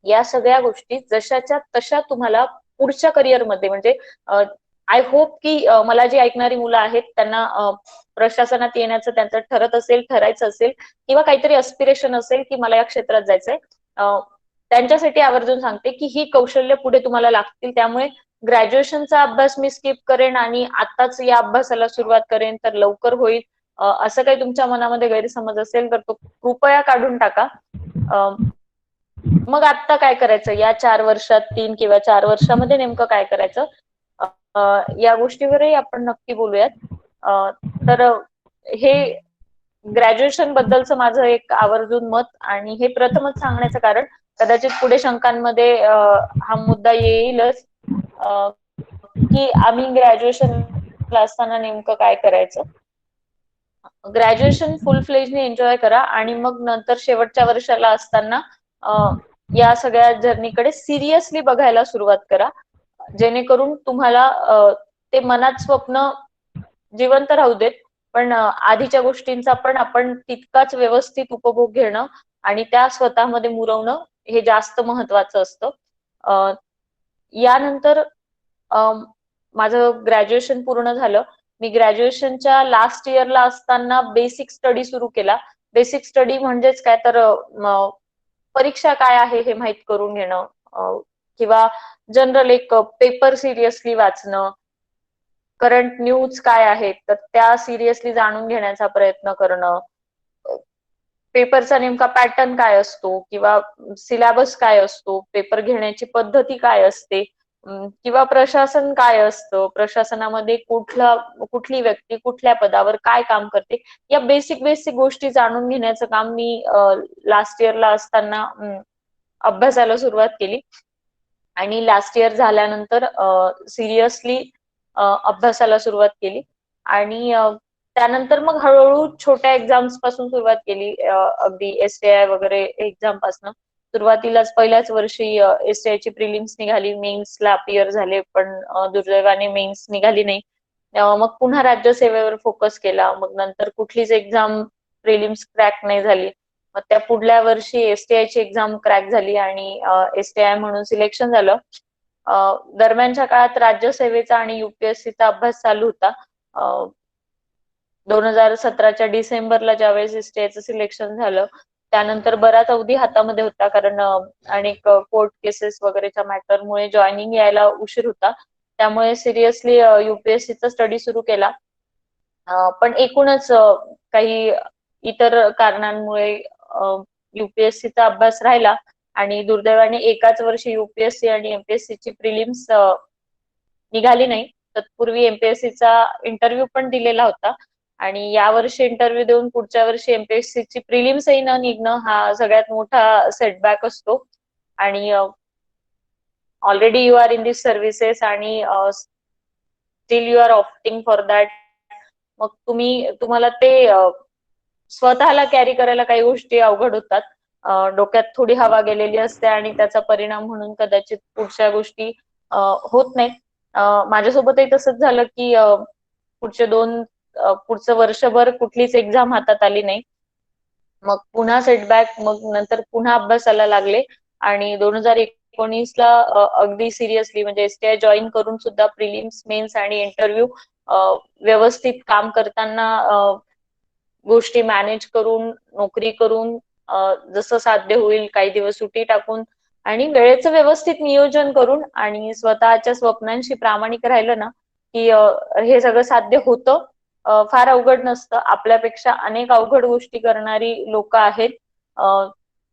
या सगळ्या गोष्टी जशाच्या तशा तुम्हाला पुढच्या करिअरमध्ये म्हणजे आय होप की मला जी ऐकणारी मुलं आहेत त्यांना प्रशासनात येण्याचं त्यांचं ठरायचं असेल किंवा काहीतरी अस्पिरेशन असेल की मला या क्षेत्रात जायचंय, त्यांच्यासाठी आवर्जून सांगते की ही कौशल्य पुढे तुम्हाला लागतील. त्यामुळे ग्रॅज्युएशनचा अभ्यास मी स्किप करेन आणि आताच या अभ्यासाला सुरुवात करेन तर लवकर होईल, असं काही तुमच्या मनामध्ये गैरसमज असेल तर तो कृपया काढून टाका. मग आता काय करायचं, या 4 वर्षात 3 किंवा 4 वर्षामध्ये नेमकं काय करायचं, या गोष्टीवरही आपण नक्की बोलूयात. तर हे ग्रॅज्युएशन बद्दलचं माझं एक आवर्जून मत, आणि हे प्रथमच सांगण्याचं कारण कदाचित पुढे शंकांमध्ये हा मुद्दा येईलच की आम्ही ग्रॅज्युएशनला असताना नेमकं काय करायचं. ग्रॅज्युएशन फुल फ्लेजने एन्जॉय करा आणि मग नंतर शेवटच्या वर्षाला असताना या सगळ्या जर्नीकडे सिरियसली बघायला सुरुवात करा, जेणेकरून तुम्हाला ते मनात स्वप्न जिवंत राहू देत, पण आधीच्या गोष्टींचा पण आपण तितकाच व्यवस्थित उपभोग घेणं आणि त्या स्वतःमध्ये मुरवणं हे जास्त महत्वाचं असतं. यानंतर माझं ग्रॅज्युएशन पूर्ण झालं. मी ग्रॅज्युएशनच्या लास्ट इयरला असताना बेसिक स्टडी सुरू केला. बेसिक स्टडी म्हणजेच काय तर परीक्षा काय आहे हे माहित करून घेणं, किंवा जनरल एक पेपर सिरियसली वाचणं, करंट न्यूज काय आहेत तर त्या सिरियसली जाणून घेण्याचा प्रयत्न करणं, पेपरचा नेमका पॅटर्न काय असतो किंवा सिलेबस काय असतो, पेपर घेण्याची पद्धती काय असते, किंवा प्रशासन काय असतं, प्रशासनामध्ये कुठली व्यक्ती कुठल्या पदावर काय काम करते, या बेसिक बेसिक गोष्टी जाणून घेण्याचं काम मी लास्ट इयरला असताना अभ्यासाला सुरुवात केली. आणि लास्ट इयर झाल्यानंतर सिरियसली अभ्यासाला सुरुवात केली आणि त्यानंतर मग हळूहळू छोट्या एक्झाम्स पासून सुरुवात केली, अगदी एसटीआय वगैरे एक्झाम पासून. सुरुवातीलाच पहिल्याच वर्षी एसटीआय ची प्रिलिम्स निघाली, मेन्सला अपियर झाले, पण दुर्दैवाने मेन्स निघाली नाही. मग पुन्हा राज्यसेवेवर फोकस केला, मग नंतर कुठलीच एक्झाम प्रिलिम्स क्रॅक नाही झाली. मग त्या पुढल्या वर्षी एसटीआय ची एक्झाम क्रॅक झाली आणि एसटीआय म्हणून सिलेक्शन झालं. दरम्यानच्या काळात राज्यसेवेचा आणि युपीएससीचा अभ्यास चालू होता. 2017च्या डिसेंबरला ज्यावेळेस एसटीआयचं सिलेक्शन झालं त्यानंतर बराच अवधी हातामध्ये होता, कारण अनेक कोर्ट केसेस वगैरेच्या मॅटरमुळे जॉईनिंग यायला उशीर होता. त्यामुळे सिरियसली युपीएससीचा स्टडी सुरू केला. पण एकूणच काही इतर कारणांमुळे युपीएससीचा अभ्यास राहिला आणि दुर्दैवाने एकाच वर्षी युपीएससी आणि एमपीएससीची प्रिलिम्स निघाली नाही. तत्पूर्वी एमपीएससीचा इंटरव्ह्यू पण दिलेला होता आणि यावर्षी इंटरव्ह्यू देऊन पुढच्या वर्षी एमपीएससीची प्रिलिम्सही न निघणं हा सगळ्यात मोठा सेटबॅक असतो. आणि already you are in this services आणि still you are opting for that. मग तुम्हाला ते स्वतःला कॅरी करायला काही गोष्टी अवघड होतात. डोक्यात थोडी हवा गेलेली असते आणि त्याचा परिणाम म्हणून कदाचित पुढच्या गोष्टी होत नाहीत. माझ्यासोबतही तसंच झालं की पुढचं वर्षभर कुठलीच एक्झाम हातात आली नाही. मग पुन्हा सेटबॅक, मग नंतर पुन्हा अभ्यासाला लागले आणि 2019ला अगदी सिरियसली म्हणजे एसटीआय जॉईन करून सुद्धा प्रिलिम्स, मेन्स आणि इंटरव्ह्यू व्यवस्थित काम करताना गोष्टी मॅनेज करून, नोकरी करून, जसं साध्य होईल काही दिवस सुट्टी टाकून आणि वेळेचं व्यवस्थित नियोजन करून आणि स्वतःच्या स्वप्नांशी प्रामाणिक राहिलं ना की हे सगळं साध्य होतं. फार अवघड नसतं. आपल्यापेक्षा अनेक अवघड गोष्टी करणारी लोक आहेत.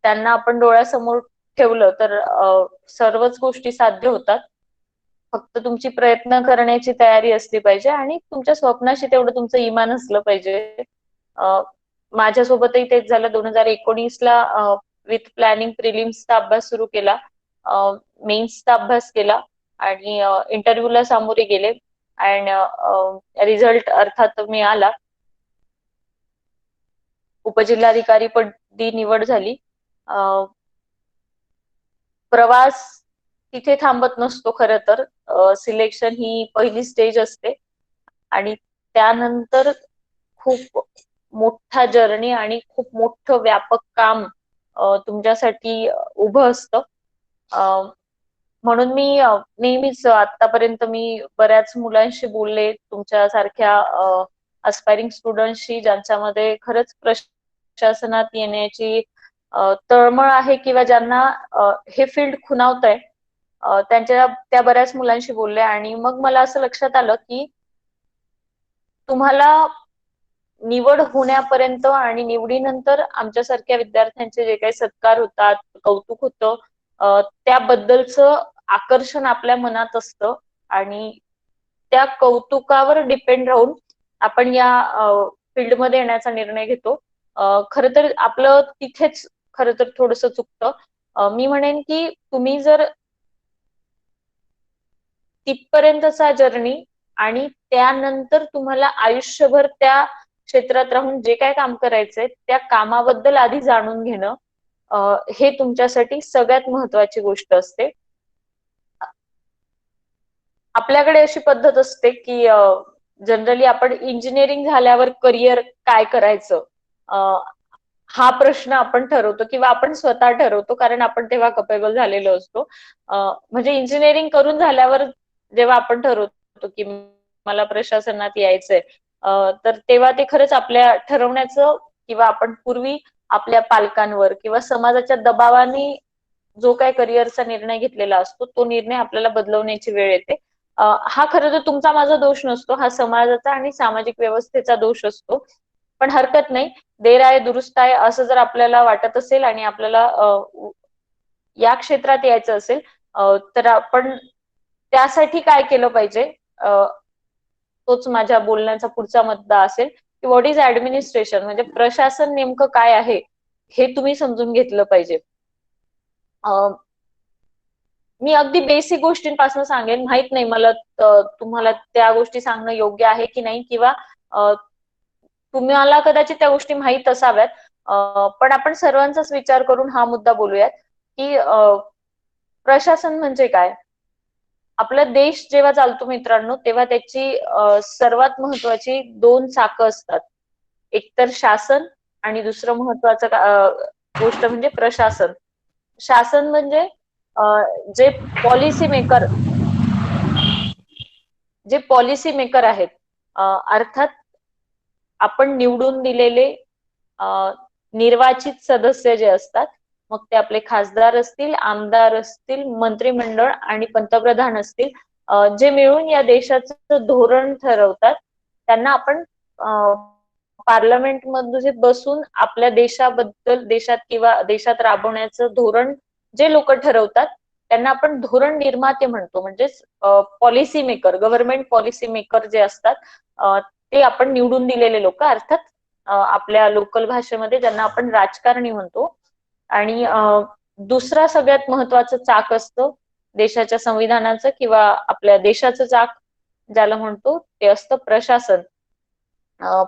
त्यांना आपण डोळ्यासमोर ठेवलं तर सर्वच गोष्टी साध्य होतात. फक्त तुमची प्रयत्न करण्याची तयारी असली पाहिजे आणि तुमच्या स्वप्नाशी तेवढं तुमचं इमान असलं पाहिजे. माझ्यासोबतही तेच झालं. 2019ला विथ प्लॅनिंग प्रिलिम्सचा अभ्यास सुरू केला, मेन्सचा अभ्यास केला आणि इंटरव्ह्यूला सामोरे गेले अँड रिझल्ट अर्थात मिळाला. उपजिल्हाधिकारी पदी निवड झाली. प्रवास तिथे थांबत नसतो खरं तर. सिलेक्शन ही पहिली स्टेज असते आणि त्यानंतर खूप मोठा जर्नी आणि खूप मोठं व्यापक काम तुमच्यासाठी उभं असतं. म्हणून मी नेहमीच आतापर्यंत मी बऱ्याच मुलांशी बोलले, तुमच्या सारख्या अस्पायरिंग स्टुडंटशी, ज्यांच्यामध्ये खरंच प्रशासनात येण्याची तळमळ आहे किंवा ज्यांना हे फील्ड खुणावतंय, त्या बऱ्याच मुलांशी बोलले. आणि मग मला असं लक्षात आलं की तुम्हाला निवड होण्यापर्यंत आणि निवडीनंतर आमच्यासारख्या विद्यार्थ्यांचे जे काही सत्कार होतात, कौतुक होतं, त्याबद्दलचं आकर्षण आपल्या मनात असतं आणि त्या कौतुकावर डिपेंड राहून आपण या फील्डमध्ये येण्याचा निर्णय घेतो. खरं तर आपलं तिथेच खरं तर थोडंसं चुकतं. मी म्हणेन की तुम्ही जर तिथपर्यंतचा जर्नी आणि त्यानंतर तुम्हाला आयुष्यभर त्या क्षेत्रात राहून जे काय काम करायचंय त्या कामाबद्दल आधी जाणून घेणं, हे तुमच्यासाठी सगळ्यात महत्वाची गोष्ट असते. आपल्याकडे अशी पद्धत असते की जनरली आपण इंजिनिअरिंग झाल्यावर करिअर काय करायचं, हा प्रश्न आपण ठरवतो किंवा आपण स्वतः ठरवतो, कारण आपण तेव्हा कपेबल झालेलो असतो. म्हणजे इंजिनिअरिंग करून झाल्यावर जेव्हा आपण ठरवतो की मला प्रशासनात यायचंय, तर तेव्हा ते खरंच आपल्या ठरवण्याचं किंवा आपण पूर्वी आपल्या पालकांवर किंवा समाजाच्या दबावाने जो काय करिअरचा निर्णय घेतलेला असतो तो निर्णय आपल्याला बदलवण्याची वेळ येते. हा खरं तर तुमचा माझा दोष नसतो, हा समाजाचा आणि सामाजिक व्यवस्थेचा दोष असतो. पण हरकत नाही, देर आहे दुरुस्त आहे असं जर आपल्याला वाटत असेल आणि आपल्याला या क्षेत्रात यायचं असेल, तर आपण त्यासाठी काय केलं पाहिजे, तोच माझ्या बोलण्याचा पुढचा मुद्दा असेल की व्हॉट इज ऍडमिनिस्ट्रेशन, म्हणजे प्रशासन नेमकं काय आहे हे तुम्ही समजून घेतलं पाहिजे. मी अगदी बेसिक गोष्टींपासून सांगेन, माहित नाही मला तुम्हाला त्या गोष्टी सांगणं योग्य आहे की नाही, किंवा तुम्हाला कदाचित त्या गोष्टी माहीत असाव्यात, पण आपण सर्वांचाच विचार करून हा मुद्दा बोलूयात की प्रशासन म्हणजे काय. आपला देश जेव्हा चालतो मित्रांनो, तेव्हा त्याची सर्वात महत्वाची दोन चाकं असतात, एक तर शासन आणि दुसरं महत्वाचं गोष्ट म्हणजे प्रशासन. शासन म्हणजे जे पॉलिसी मेकर आहेत, अर्थात आपण निवडून दिलेले निर्वाचित सदस्य जे असतात, मग ते आपले खासदार असतील, आमदार असतील, मंत्रिमंडळ आणि पंतप्रधान असतील, जे मिळून या देशाचं धोरण ठरवतात, त्यांना आपण पार्लमेंट मध्ये बसून आपल्या देशाबद्दल, देशात किंवा देशात राबवण्याचं धोरण जे लोक ठरवतात त्यांना आपण धोरण निर्माते म्हणतो. म्हणजेच policy maker, government policy maker जे असतात, ते आपण निवडून दिलेले लोक, अर्थात आपल्या लोकल भाषेमध्ये ज्यांना आपण राजकारणी म्हणतो. आणि दुसरा सगळ्यात महत्वाचं चाक असतं देशाच्या संविधानाचं किंवा आपल्या देशाचं चाक ज्याला म्हणतो, ते असतं प्रशासन.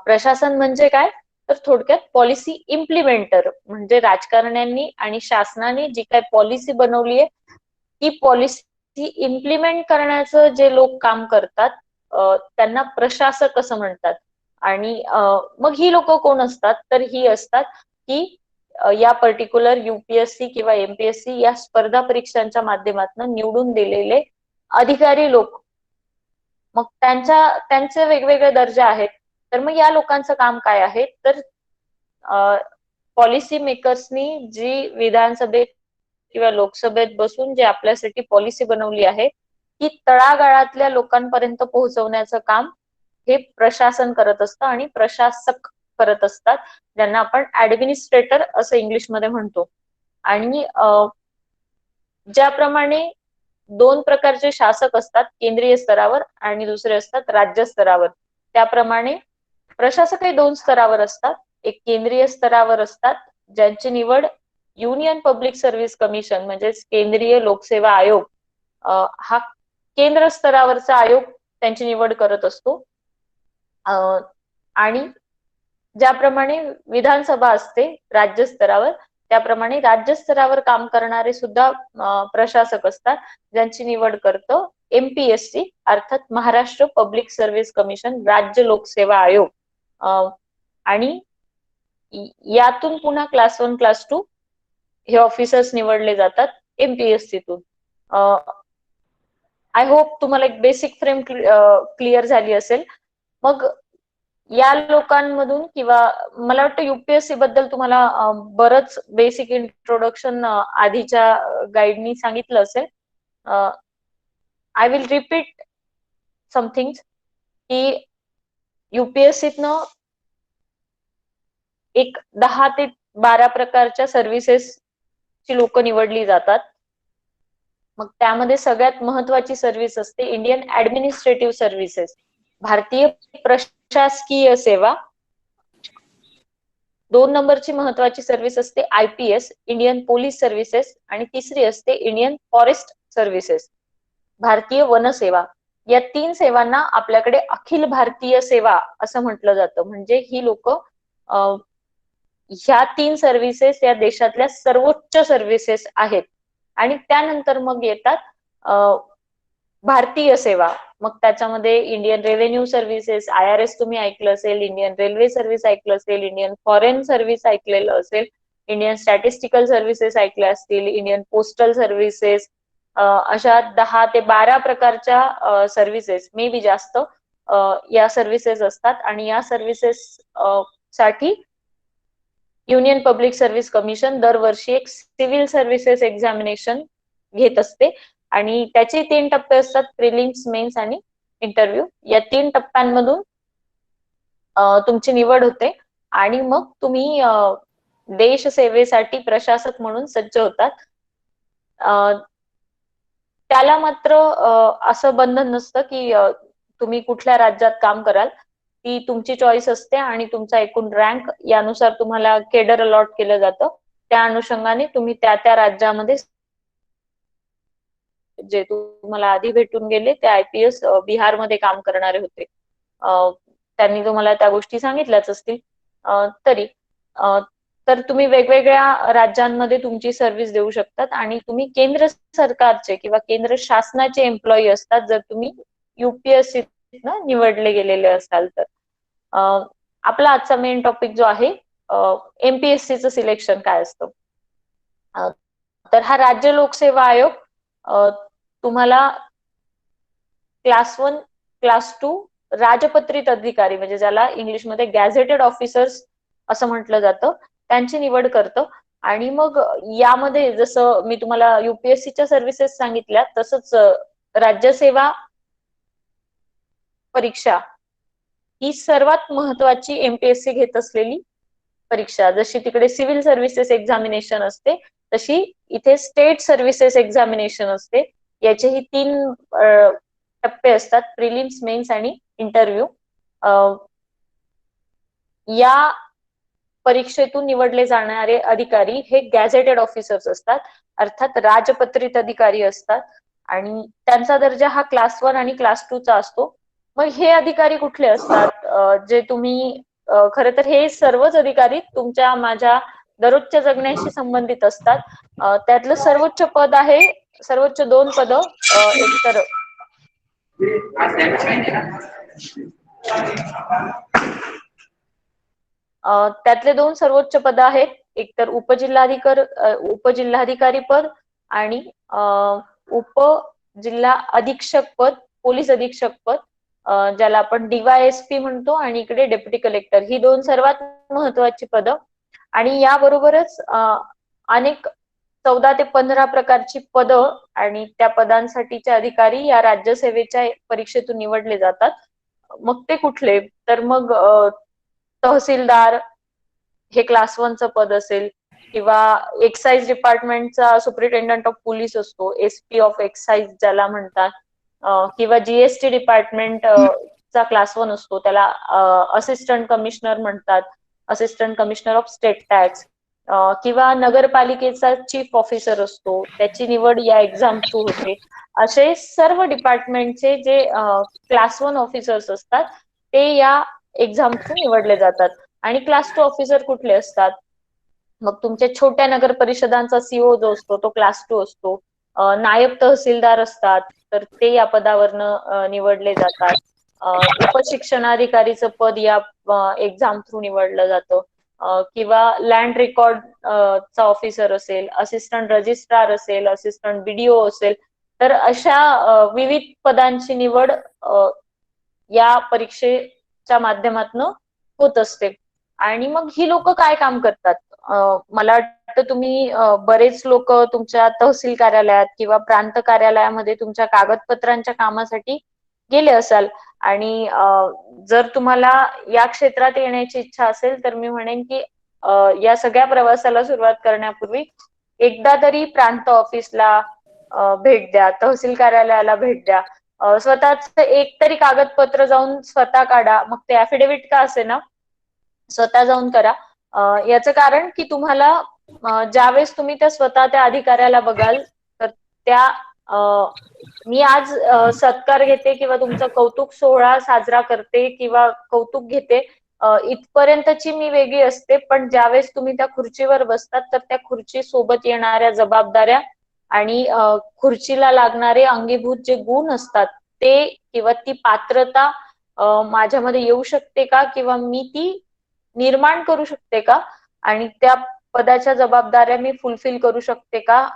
प्रशासन म्हणजे काय, तर थोडक्यात पॉलिसी इम्प्लिमेंटर, म्हणजे राजकारण्यांनी आणि शासनाने जी काय पॉलिसी बनवली आहे ती पॉलिसी इम्प्लिमेंट करण्याचं जे लोक काम करतात, त्यांना प्रशासक असं म्हणतात. आणि मग ही लोक कोण असतात, तर ही असतात की या पर्टिक्युलर युपीएससी किंवा एमपीएससी या स्पर्धा परीक्षांच्या माध्यमातून निवडून दिलेले अधिकारी लोक. मग त्यांचे वेगवेगळे दर्जा आहेत. तर मग या लोकांचं काम काय आहे, तर पॉलिसी मेकर्सनी जी विधानसभेत किंवा लोकसभेत बसून जे आपल्यासाठी पॉलिसी बनवली आहे ती तळागाळातल्या लोकांपर्यंत पोहोचवण्याचं काम हे प्रशासन करत असतं आणि प्रशासक करत असतात, ज्यांना आपण ऍडमिनिस्ट्रेटर असं इंग्लिशमध्ये म्हणतो. आणि ज्याप्रमाणे दोन प्रकारचे शासक असतात, केंद्रीय स्तरावर आणि दुसरे असतात राज्य स्तरावर, त्याप्रमाणे प्रशासकही दोन स्तरावर असतात. एक केंद्रीय स्तरावर असतात ज्यांची निवड युनियन पब्लिक सर्व्हिस कमिशन म्हणजेच केंद्रीय लोकसेवा आयोग, हा केंद्र स्तरावरचा आयोग त्यांची निवड करत असतो. आणि ज्याप्रमाणे विधानसभा असते राज्य स्तरावर, त्याप्रमाणे राज्य स्तरावर काम करणारे सुद्धा प्रशासक असतात, ज्यांची निवड करतं एमपीएससी, अर्थात महाराष्ट्र पब्लिक सर्व्हिस कमिशन, राज्य लोकसेवा आयोग. आणि यातून पुन्हा क्लास 1 क्लास 2 हे ऑफिसर्स निवडले जातात MPSC-तून. आय होप तुम्हाला एक बेसिक फ्रेम क्लिअर झाली असेल. मग या लोकांमधून किंवा मला वाटतं UPSC बद्दल तुम्हाला बरंच बेसिक इंट्रोडक्शन आधीच्या गाईडनी सांगितलं असेल. आय विल रिपीट समथिंग की UPSC-तनं एक 10 ते 12 प्रकारच्या सर्व्हिसेसची लोक निवडली जातात. मग त्यामध्ये सगळ्यात महत्वाची सर्व्हिस असते इंडियन ऍडमिनिस्ट्रेटिव्ह सर्व्हिसेस, भारतीय प्रशासकीय सेवा. 2 नंबरची महत्वाची सर्व्हिस असते IPS, इंडियन पोलीस सर्व्हिसेस, आणि तिसरी असते इंडियन फॉरेस्ट सर्व्हिसेस, भारतीय वन सेवा. या 3 सेवांना आपल्याकडे अखिल भारतीय सेवा असं म्हटलं जातं. म्हणजे ही लोक ह्या 3 सर्व्हिसेस या देशातल्या सर्वोच्च सर्व्हिसेस आहेत. आणि त्यानंतर मग येतात भारतीय सेवा. मग त्याच्यामध्ये इंडियन रेव्हेन्यू सर्व्हिसेस, IRS तुम्ही ऐकलं असेल, इंडियन रेल्वे सर्व्हिस ऐकलं असेल, इंडियन फॉरेन सर्व्हिस ऐकलेलं असेल, इंडियन स्टॅटिस्टिकल सर्व्हिसेस ऐकल्या असतील, इंडियन पोस्टल सर्व्हिसेस, अशा 10 ते 12 प्रकारच्या सर्व्हिसेस, मे बी जास्त, या सर्व्हिसेस असतात. आणि या सर्व्हिसेस साठी युनियन पब्लिक सर्व्हिस कमिशन दरवर्षी एक सिव्हिल सर्व्हिसेस एक्झामिनेशन घेत असते. आणि त्याचे 3 टप्पे असतात, प्रिलिम्स, मेन्स आणि इंटरव्ह्यू. या 3 टप्प्यांमधून तुमची निवड होते आणि मग तुम्ही देश सेवेसाठी प्रशासक म्हणून सज्ज होतात. त्याला मात्र असं बंधन नसतं की तुम्ही कुठल्या राज्यात काम कराल. ती तुमची चॉईस असते आणि तुमचा एकूण रँक यानुसार तुम्हाला केडर अलॉट केलं जातं. त्या अनुषंगाने तुम्ही त्या त्या राज्यामध्ये, जे तुम्हाला आधी भेटून गेले ते IPS बिहारमध्ये काम करणारे होते, त्यांनी तुम्हाला त्या गोष्टी सांगितल्याच असतील. तरी तर तुम्ही वेगवेगळ्या राज्यांमध्ये तुमची सर्व्हिस देऊ शकतात आणि तुम्ही केंद्र सरकारचे किंवा केंद्र शासनाचे एम्प्लॉई असतात जर तुम्ही UPSC निवडले गेलेले असाल तर. आपला आजचा मेन टॉपिक जो आहे MPSCचं सिलेक्शन काय असतं. तर हा राज्य लोकसेवा आयोग तुम्हाला क्लास 1, क्लास 2 राजपत्रित अधिकारी, म्हणजे ज्याला इंग्लिशमध्ये गॅझेटेड ऑफिसर्स असं म्हटलं जातं, त्यांची निवड करतं. आणि मग यामध्ये जसं मी तुम्हाला UPSCच्या सर्व्हिसेस सांगितल्या, तसंच राज्यसेवा परीक्षा ही सर्वात महत्वाची MPSC घेत असलेली परीक्षा. जशी तिकडे सिव्हिल सर्व्हिसेस एक्झामिनेशन असते, तशी इथे स्टेट सर्व्हिसेस एक्झामिनेशन असते. याचेही 3 टप्पे असतात, प्रिलिम्स, मेन्स आणि इंटरव्ह्यू. या परीक्षेतून निवडले जाणारे अधिकारी हे गॅझेटेड ऑफिसर्स असतात, अर्थात राजपत्रित अधिकारी असतात. आणि त्यांचा दर्जा हा क्लास 1 आणि क्लास 2 चा असतो. मग हे अधिकारी कुठले असतात, जे तुम्ही खर तर हे सर्वच अधिकारी तुमच्या माझ्या दररोजच्या जगण्याशी संबंधित असतात. त्यातलं सर्वोच्च पद आहे, सर्वोच्च 2 पद, एक तर त्यातले 2 सर्वोच्च पद आहेत, एक तर उपजिल्हाधिकारी पद आणि उपजिल्हा अधीक्षक पद, पोलीस अधीक्षक पद, ज्याला आपण DYSP म्हणतो, आणि इकडे डेप्युटी कलेक्टर. ही 2 सर्वात महत्वाची पदं. आणि याबरोबरच अनेक 14 ते 15 प्रकारची पदं आणि त्या पदांसाठीचे अधिकारी या राज्यसेवेच्या परीक्षेतून निवडले जातात. मग ते कुठले, तर मग तहसीलदार हे क्लास 1 चं पद असेल, किंवा एक्साइज डिपार्टमेंटचा सुपरिटेंडंट ऑफ पोलीस असतो, SP ऑफ एक्साइज ज्याला म्हणतात, किंवा GST डिपार्टमेंट चा क्लास 1 असतो, त्याला असिस्टंट कमिशनर म्हणतात, assistant commissioner of state tax, किंवा नगरपालिकेचा चीफ ऑफिसर असतो, त्याची निवड या एक्झाम थ्रू होते. असे सर्व डिपार्टमेंटचे जे क्लास 1 ऑफिसर्स असतात ते या एक्झाम थ्रू निवडले जातात. आणि क्लास 2 ऑफिसर कुठले असतात, मग तुमच्या छोट्या नगर परिषदांचा CO जो असतो तो क्लास 2 असतो. नायब तहसीलदार असतात, तर ते या पदावरनं निवडले जातात. उपशिक्षणाधिकारीचं पद या एक्झाम थ्रू निवडलं जातं. किंवा लँड रेकॉर्ड चा ऑफिसर असेल, असिस्टंट रजिस्ट्रार असेल, असिस्टंट बीडीओ असेल, तर अशा विविध पदांची निवड या परीक्षेच्या माध्यमातून होत असते. आणि मग ही लोक काय काम करतात? मला वाटतं तुम्ही बरेच लोक तुमच्या तहसील कार्यालयात किंवा प्रांत कार्यालयामध्ये तुमच्या कागदपत्रांच्या कामासाठी गेले असाल. आणि जर तुम्हाला या क्षेत्रात येण्याची इच्छा असेल तर मी म्हणेन की या सगळ्या प्रवासाला सुरुवात करण्यापूर्वी एकदा तरी प्रांत ऑफिसला भेट द्या, तहसील कार्यालयाला भेट द्या. स्वतःच एक तरी कागदपत्र जाऊन स्वतः काढा, मग ते ऍफिडेव्हिट का असे ना, स्वतः जाऊन करा. याचं कारण की तुम्हाला ज्यावेळेस तुम्ही स्वतः त्या अधिकाऱ्याला बघाल तर त्या मी आज सत्कार घेते किंवा तुमचा कौतुक सोहळा साजरा करते किंवा कौतुक घेते इथपर्यंतची मी वेगळी असते, पण ज्यावेळेस तुम्ही त्या खुर्चीवर बसतात तर त्या खुर्ची सोबत येणाऱ्या जबाबदाऱ्या आणि खुर्चीला लागणारे अंगीभूत जे गुण असतात ते किंवा ती पात्रता माझ्यामध्ये येऊ शकते का, किंवा मी ती निर्माण करू शकते का, आणि त्या पदाच्या जबाबदाऱ्या मी फुलफिल करू शकते का,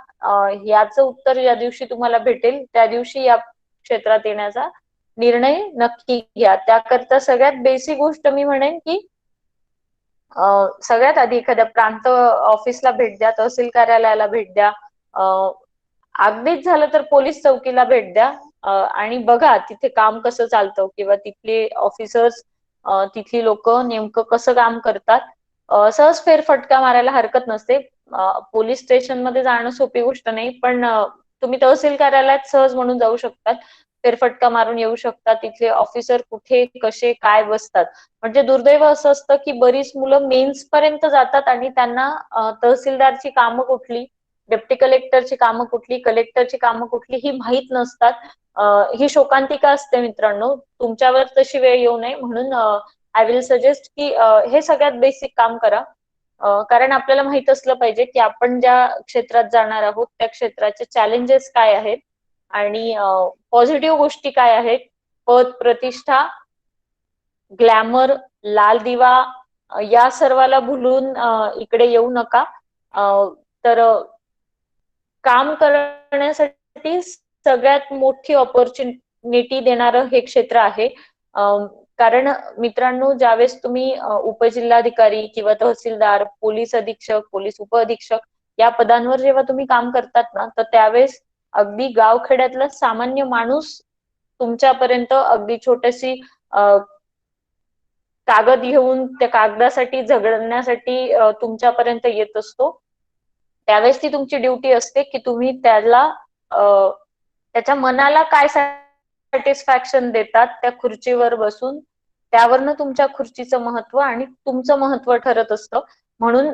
याचं उत्तर ज्या दिवशी तुम्हाला भेटेल त्या दिवशी या क्षेत्रात येण्याचा निर्णय नक्की घ्या. त्याकरता सगळ्यात बेसिक गोष्ट मी म्हणेन की सगळ्यात आधी एखाद्या प्रांत ऑफिसला भेट द्या, तहसील कार्यालयाला भेट द्या, अगदीच झालं तर पोलीस चौकीला भेट द्या आणि बघा तिथे काम कसं चालतं किंवा तिथले ऑफिसर्स, तिथली लोक नेमकं कसं काम करतात. सहज फेरफटका मारायला हरकत नसते. पोलीस स्टेशन मध्ये जाणं सोपी गोष्ट नाही, पण तुम्ही तहसील कार्यालयात सहज म्हणून जाऊ शकतात, फेरफटका मारून येऊ शकतात. तिथले ऑफिसर कुठे कसे काय बसतात. म्हणजे दुर्दैव असं असतं की बरीच मुलं मेन्स पर्यंत जातात आणि त्यांना तहसीलदारची कामं कुठली, डेप्टी कलेक्टरची कामं कुठली, कलेक्टरची कामं कुठली ही माहीत नसतात. ही शोकांतिका असते मित्रांनो. तुमच्यावर तशी वेळ येऊ नये म्हणून आय विल सजेस्ट की हे सगळ्यात बेसिक काम करा. कारण आपल्याला माहित असलं पाहिजे की आपण ज्या क्षेत्रात जाणार आहोत त्या क्षेत्राचे चॅलेंजेस काय आहेत आणि पॉझिटिव्ह गोष्टी काय आहेत. पद, प्रतिष्ठा, ग्लॅमर, लाल दिवा या सर्वाला भुलून इकडे येऊ नका. तर काम करण्यासाठी सगळ्यात मोठी ऑपॉर्च्युनिटी देणारं हे क्षेत्र आहे. कारण मित्रांनो, ज्यावेळेस तुम्ही उपजिल्हाधिकारी किंवा तहसीलदार, पोलीस अधीक्षक, पोलीस उपअधीक्षक या पदांवर जेव्हा तुम्ही काम करतात ना, तर त्यावेळेस अगदी गावखेड्यातला सामान्य माणूस तुमच्यापर्यंत अगदी छोटीशी कागद घेऊन त्या कागदासाठी झगडण्यासाठी तुमच्यापर्यंत येत असतो. त्यावेळेस ती तुमची ड्युटी असते की तुम्ही त्याला त्याच्या मनाला काय सॅटिस्फॅक्शन देतात त्या खुर्चीवर बसून, त्यावरनं तुमच्या खुर्चीचं महत्व आणि तुमचं महत्व ठरत असतं. म्हणून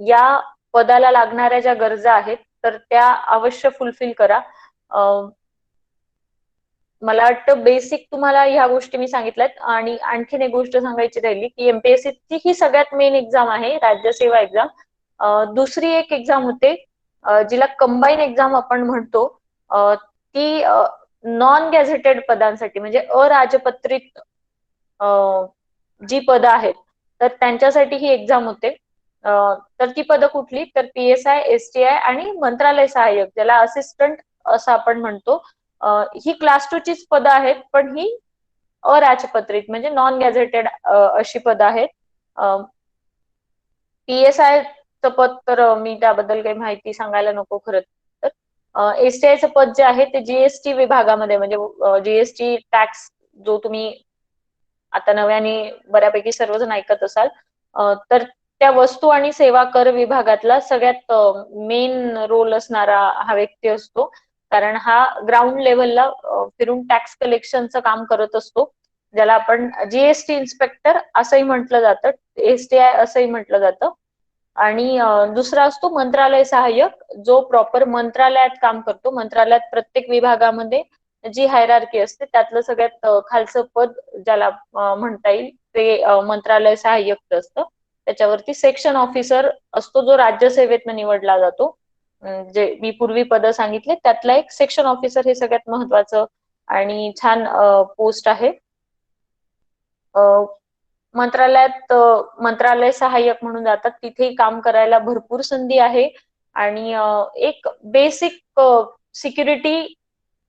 या पदाला लागणाऱ्या ज्या गरजा आहेत तर त्या अवश्य फुलफिल करा. मला वाटतं बेसिक तुम्हाला ह्या गोष्टी मी सांगितल्यात. आणि आणखीन एक गोष्ट सांगायची राहिली की एमपीएससी ची ही सगळ्यात मेन एक्झाम आहे, राज्यसेवा एक्झाम. दुसरी एक एक्झाम होते जिला कंबाईन एक्झाम आपण म्हणतो, ती नॉन गॅझेटेड पदांसाठी म्हणजे अराजपत्रित जी पदं आहेत तर त्यांच्यासाठी ही एक्झाम होते. तर ती पदं कुठली, तर PSI, STI आणि मंत्रालय सहाय्यक, ज्याला असिस्टंट असं आपण म्हणतो. ही क्लास 2 चीच पदं आहेत, पण ही अराजपत्रित म्हणजे नॉन गॅझेटेड अशी पदं आहेत. PSI चं पद तर मी त्याबद्दल काही माहिती सांगायला नको खरं तर. STI चं पद जे आहे ते जीएसटी विभागामध्ये म्हणजे जीएसटी टॅक्स जो तुम्ही आता नव्याने बऱ्यापैकी सर्वजण ऐकत असाल, तर त्या वस्तू आणि सेवा कर विभागातला सगळ्यात मेन रोल असणारा हा व्यक्ती असतो. कारण हा ग्राउंड लेवलला फिरून टॅक्स कलेक्शनचं काम करत असतो, ज्याला आपण जीएसटी इन्स्पेक्टर असंही म्हटलं जातं, STI असंही म्हटलं जातं. आणि दुसरा असतो मंत्रालय सहाय्यक, जो प्रॉपर मंत्रालयात काम करतो. मंत्रालयात प्रत्येक विभागामध्ये जी हायरार्की असते त्यातलं सगळ्यात खालचं पद ज्याला म्हणता येईल ते मंत्रालय सहाय्यक असतं. त्याच्यावरती सेक्शन ऑफिसर असतो जो राज्यसेवेतनं निवडला जातो. जे मी पूर्वी पद सांगितले त्यातला एक सेक्शन ऑफिसर हे सगळ्यात महत्वाचं आणि छान पोस्ट आहे. मंत्रालयात मंत्रालय सहाय्यक म्हणून जातात, तिथेही काम करायला भरपूर संधी आहे. आणि एक बेसिक सिक्युरिटी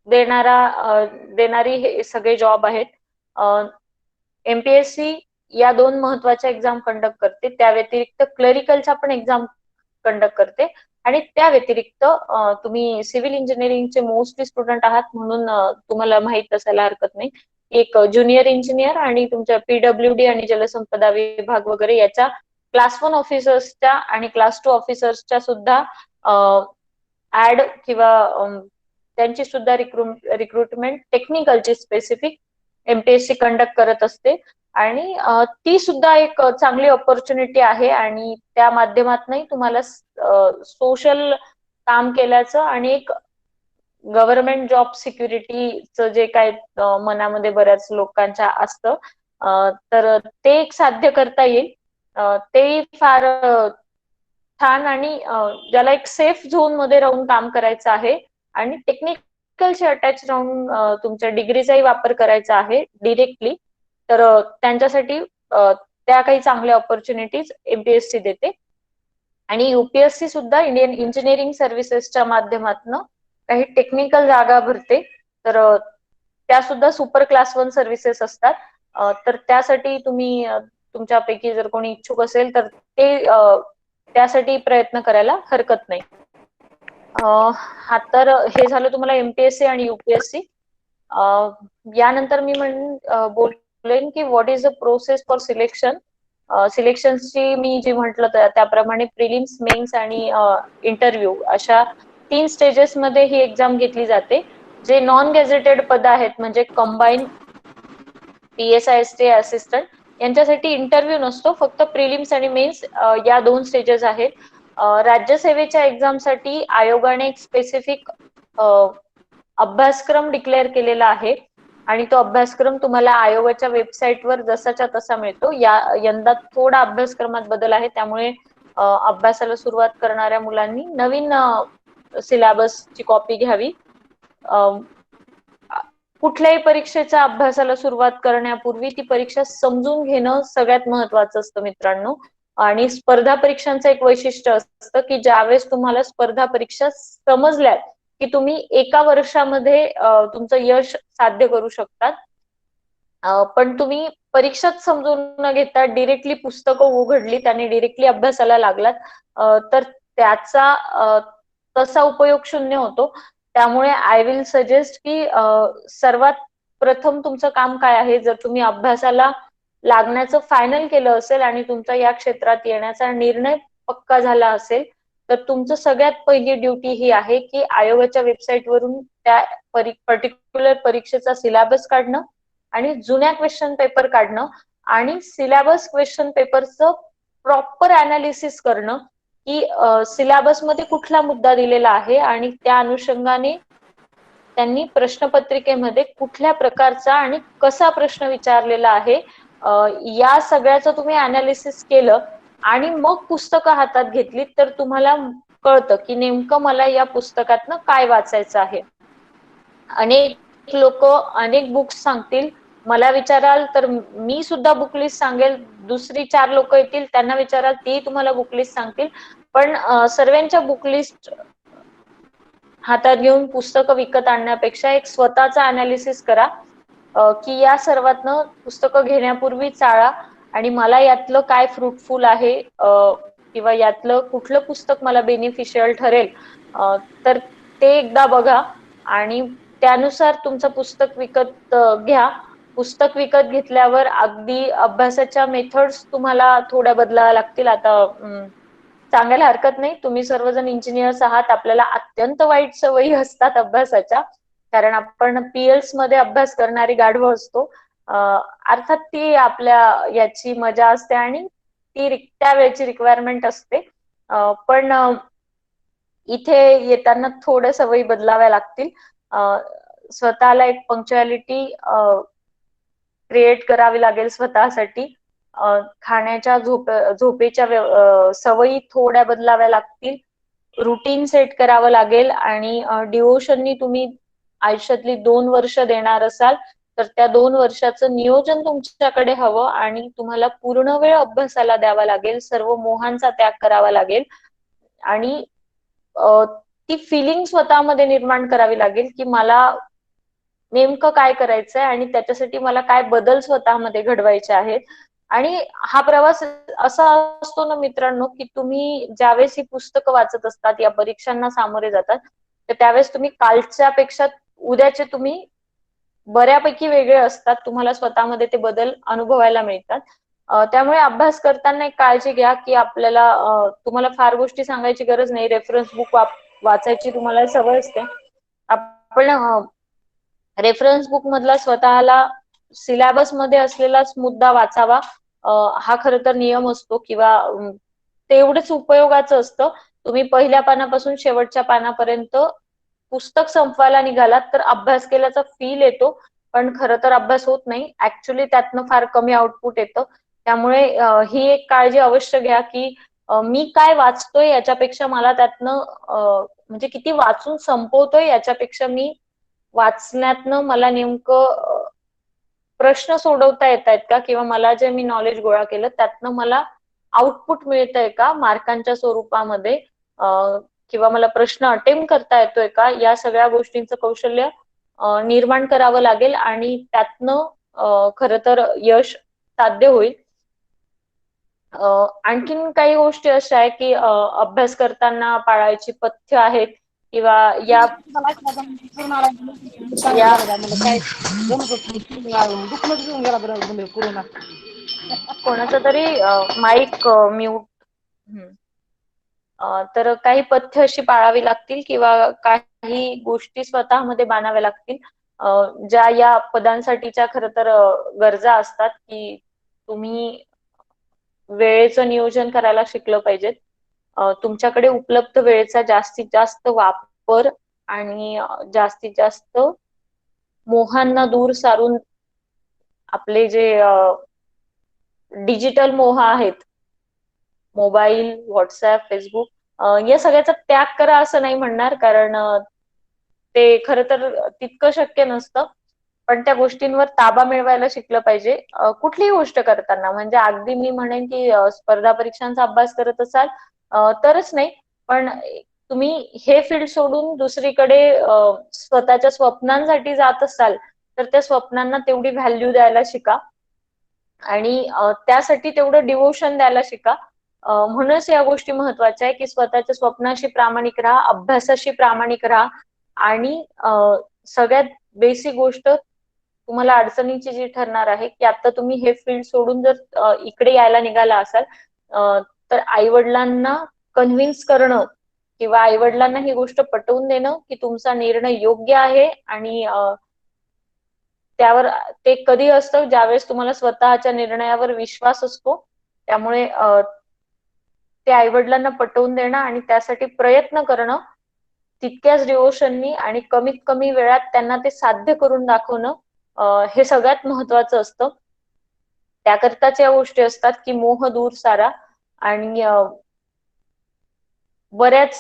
देणारी हे सगळे जॉब आहेत. एमपीएससी या 2 महत्वाच्या एक्झाम कंडक्ट करते. त्या व्यतिरिक्त क्लरिकलच्या पण एक्झाम कंडक्ट करते. आणि त्या व्यतिरिक्त तुम्ही सिव्हिल इंजिनिअरिंगचे मोस्टली स्टुडंट आहात, म्हणून तुम्हाला माहित असायला हरकत नाही. एक ज्युनियर इंजिनियर आणि तुमच्या पीडब्ल्यूडी आणि जलसंपदा विभाग वगैरे याच्या क्लास 1 ऑफिसर्सच्या आणि क्लास 2 ऑफिसर्सच्या सुद्धा ऍड किंवा त्यांची सुद्धा रिक्रुटमेंट टेक्निकलची स्पेसिफिक एमपीएससी कंडक्ट करत असते. आणि ती सुद्धा एक चांगली ऑपॉर्च्युनिटी आहे. आणि त्या माध्यमातूनही तुम्हाला सोशल काम केल्याचं आणि एक गव्हर्नमेंट जॉब सिक्युरिटीचं जे काय मनामध्ये बऱ्याच लोकांच्या असतं, तर ते एक साध्य करता येईल. ते फार छान आणि ज्याला एक सेफ झोन मध्ये राहून काम करायचं आहे आणि टेक्निकलशी अटॅच राहून तुमच्या डिग्रीचाही वापर करायचा आहे डिरेक्टली, तर त्यांच्यासाठी त्या काही चांगल्या ऑपॉर्च्युनिटीज एमपीएससी देते. आणि युपीएससी सुद्धा इंडियन इंजिनिअरिंग सर्व्हिसेसच्या माध्यमातून काही टेक्निकल जागा भरते, तर त्या सुद्धा सुपर क्लास 1 सर्व्हिसेस असतात. तर त्यासाठी तुम्ही तुमच्यापैकी जर कोणी इच्छुक असेल तर ते त्यासाठी प्रयत्न करायला हरकत नाही. हा तर हे झालं तुम्हाला एमपीएससी आणि युपीएससी. यानंतर मी बोलेन की what is the process for selection. सिलेक्शनची मी जी म्हटलं त्याप्रमाणे प्रिलिम्स, मेन्स आणि इंटरव्ह्यू अशा 3 स्टेजेस मध्ये ही एक्झाम घेतली जाते. जे नॉन गॅझेटेड पद आहेत म्हणजे कंबाईन पीएसआयएसटी असिस्टंट यांच्यासाठी इंटरव्ह्यू नसतो, फक्त प्रिलिम्स आणि मेन्स या 2 स्टेजेस आहेत. राज्यसेवेच्या एक्झामसाठी आयोगाने एक स्पेसिफिक अभ्यासक्रम डिक्लेअर केलेला आहे आणि तो अभ्यासक्रम तुम्हाला आयोगाच्या वेबसाईटवर जसाच्या तसा मिळतो. यंदा थोडा अभ्यासक्रमात बदल आहे, त्यामुळे अभ्यासाला सुरुवात करणाऱ्या मुलांनी नवीन सिलेबसची कॉपी घ्यावी. कुठल्याही परीक्षेच्या अभ्यासाला सुरुवात करण्यापूर्वी ती परीक्षा समजून घेणं सगळ्यात महत्वाचं असतं मित्रांनो. आणि स्पर्धा परीक्षांचं एक वैशिष्ट्य असतं की ज्यावेळेस तुम्हाला स्पर्धा परीक्षा समजल्यात की तुम्ही एका वर्षामध्ये तुमचं यश साध्य करू शकतात, पण तुम्ही परीक्षाच समजून न घेता डिरेक्टली पुस्तकं उघडलीत आणि डिरेक्टली अभ्यासाला लागलात, तर त्याचा तसा उपयोग शून्य होतो. त्यामुळे आय विल सजेस्ट की सर्वात प्रथम तुमचं काम काय आहे, जर तुम्ही अभ्यासाला लागण्याचं फायनल केलं असेल आणि तुमचा या क्षेत्रात येण्याचा निर्णय पक्का झाला असेल, तर तुमचं सगळ्यात पहिली ड्युटी ही आहे की आयोगाच्या वेबसाईटवरून त्या पर्टिक्युलर परीक्षेचा सिलेबस काढणं आणि जुन्या क्वेश्चन पेपर काढणं आणि सिलेबस क्वेश्चन पेपरचं प्रॉपर अनालिसिस करणं की सिलेबस मध्ये कुठला मुद्दा दिलेला आहे आणि त्या अनुषंगाने त्यांनी प्रश्नपत्रिकेमध्ये कुठल्या प्रकारचा आणि कसा प्रश्न विचारलेला आहे, या सगळ्याचं तुम्ही अनालिसिस केलं आणि मग पुस्तकं हातात घेतली तर तुम्हाला कळतं की नेमकं मला या पुस्तकातनं काय वाचायचं आहे. अनेक लोक अनेक बुक्स सांगतील, मला विचाराल तर मी सुद्धा बुकलिस्ट सांगेल, दुसरी 4 लोक येतील त्यांना विचाराल ती तुम्हाला बुकलिस्ट सांगतील, पण सर्वांच्या बुकलिस्ट हातात घेऊन पुस्तकं विकत आणण्यापेक्षा एक स्वतःचा अनालिसिस करा की या सर्वातनं पुस्तकं घेण्यापूर्वी चाळा आणि मला यातलं काय फ्रुटफुल आहे किंवा यातलं कुठलं पुस्तक मला बेनिफिशियल ठरेल, तर ते एकदा बघा आणि त्यानुसार तुमचं पुस्तक विकत घ्या. पुस्तक विकत घेतल्यावर अगदी अभ्यासाच्या मेथड्स तुम्हाला थोड्या बदलाव्या लागतील. आता सांगायला हरकत नाही, तुम्ही सर्वजण इंजिनियर्स आहात, आपल्याला अत्यंत वाईट सवयी असतात अभ्यासाच्या, कारण आपण पीएल्स मध्ये अभ्यास करणारी गाढवं असतो. अर्थात ती आपल्या याची मजा असते आणि ती त्या वेळची रिक्वायरमेंट असते, पण इथे येताना थोड्या सवयी बदलाव्या लागतील. स्वतःला एक पंक्च्युअलिटी क्रिएट करावी लागेल स्वतःसाठी. खाण्याच्या झोपेच्या सवयी थोड्या बदलाव्या लागतील. रुटीन सेट करावं लागेल आणि डिवोशननी तुम्ही आयुष्यातली 2 वर्ष देणार असाल तर त्या 2 वर्षाचं नियोजन तुमच्याकडे हवं आणि तुम्हाला पूर्ण वेळ अभ्यासाला द्यावा लागेल, सर्व मोहांचा त्याग करावा लागेल आणि ती फिलिंग स्वतःमध्ये निर्माण करावी लागेल की मला नेमकं काय करायचंय आणि त्याच्यासाठी मला काय बदल स्वतःमध्ये घडवायचे आहेत. आणि हा प्रवास असा असतो ना मित्रांनो, की तुम्ही ज्यावेळेस ही पुस्तकं वाचत असतात, या परीक्षांना सामोरे जातात, तर त्यावेळेस तुम्ही कालच्या पेक्षा उद्याचे तुम्ही बऱ्यापैकी वेगळे असतात. तुम्हाला स्वतःमध्ये ते बदल अनुभवायला मिळतात. त्यामुळे अभ्यास करताना एक काळजी घ्या, की आपल्याला तुम्हाला फार गोष्टी सांगायची गरज नाही. रेफरन्स बुक वाचायची तुम्हाला सवय असते. आपण रेफरन्स बुक मधला स्वतःला सिलेबस मध्ये असलेलाच मुद्दा वाचावा, हा खरं तर नियम असतो किंवा तेवढंच उपयोगाचं असतं. तुम्ही पहिल्या पानापासून शेवटच्या पानापर्यंत पुस्तक संपवायला निघालात तर अभ्यास केल्याचा फील येतो, पण खरं तर अभ्यास होत नाही. ऍक्च्युली त्यातनं फार कमी आउटपुट येतं. त्यामुळे ही एक काळजी अवश्य घ्या की मी काय वाचतोय याच्यापेक्षा मला त्यातनं म्हणजे किती वाचून संपवतोय याच्यापेक्षा मी वाचण्यातनं मला नेमकं प्रश्न सोडवता येत आहेत का, किंवा मला जे मी नॉलेज गोळा केलं त्यातनं मला आउटपुट मिळतंय का मार्कांच्या स्वरूपामध्ये, किंवा मला प्रश्न अटेम्प्ट करता येतोय का, या सगळ्या गोष्टींचं कौशल्य निर्माण करावं लागेल आणि त्यातनं खरं तर यश साध्य होईल. आणखीन काही गोष्टी अशा आहे की अभ्यास करताना पाळायची पथ्य आहेत किंवा या या कोणाचा तरी माईक म्यूट. तर काही पथ्य अशी पाळावी लागतील किंवा काही गोष्टी स्वतःमध्ये बाणाव्या लागतील, ज्या या पदांसाठीच्या खरं तर गरजा असतात, की तुम्ही वेळेचं नियोजन करायला शिकलं पाहिजेत. तुमच्याकडे उपलब्ध वेळेचा जास्तीत जास्त वापर आणि जास्तीत जास्त मोहांना दूर सारून आपले जे डिजिटल मोह आहेत, मोबाईल, व्हॉट्सअप, फेसबुक, या सगळ्याचा त्याग करा असं नाही म्हणणार, कारण ते खरं तर तितकं शक्य नसतं. पण त्या गोष्टींवर ताबा मिळवायला शिकलं पाहिजे. कुठलीही गोष्ट करताना, म्हणजे अगदी मी म्हणेन की स्पर्धा परीक्षांचा अभ्यास करत असाल तरच नाही, पण तुम्ही हे फील्ड सोडून दुसरीकडे स्वतःच्या स्वप्नांसाठी जात असाल तर त्या स्वप्नांना तेवढी व्हॅल्यू द्यायला शिका आणि त्यासाठी तेवढं डिवोशन द्यायला शिका. म्हणूनच या गोष्टी महत्वाच्या आहे की स्वतःच्या स्वप्नाशी प्रामाणिक राहा, अभ्यासाशी प्रामाणिक राहा आणि सगळ्यात बेसिक गोष्ट तुम्हाला अडचणीची जी ठरणार आहे की आता तुम्ही हे फील्ड सोडून जर इकडे यायला निघाला असाल तर आई वडिलांना कन्व्हिन्स करणं किंवा आई वडिलांना ही गोष्ट पटवून देणं की तुमचा निर्णय योग्य आहे आणि त्यावर ते कधी असतं ज्यावेळेस तुम्हाला स्वतःच्या निर्णयावर विश्वास असतो. त्यामुळे ते आई वडिलांना पटवून देणं आणि त्यासाठी प्रयत्न करणं तितक्याच डिवोशननी आणि कमीत कमी वेळात त्यांना ते साध्य करून दाखवणं हे सगळ्यात महत्वाचं असतं. त्याकरताच या गोष्टी असतात की मोह दूर सारा आणि बऱ्याच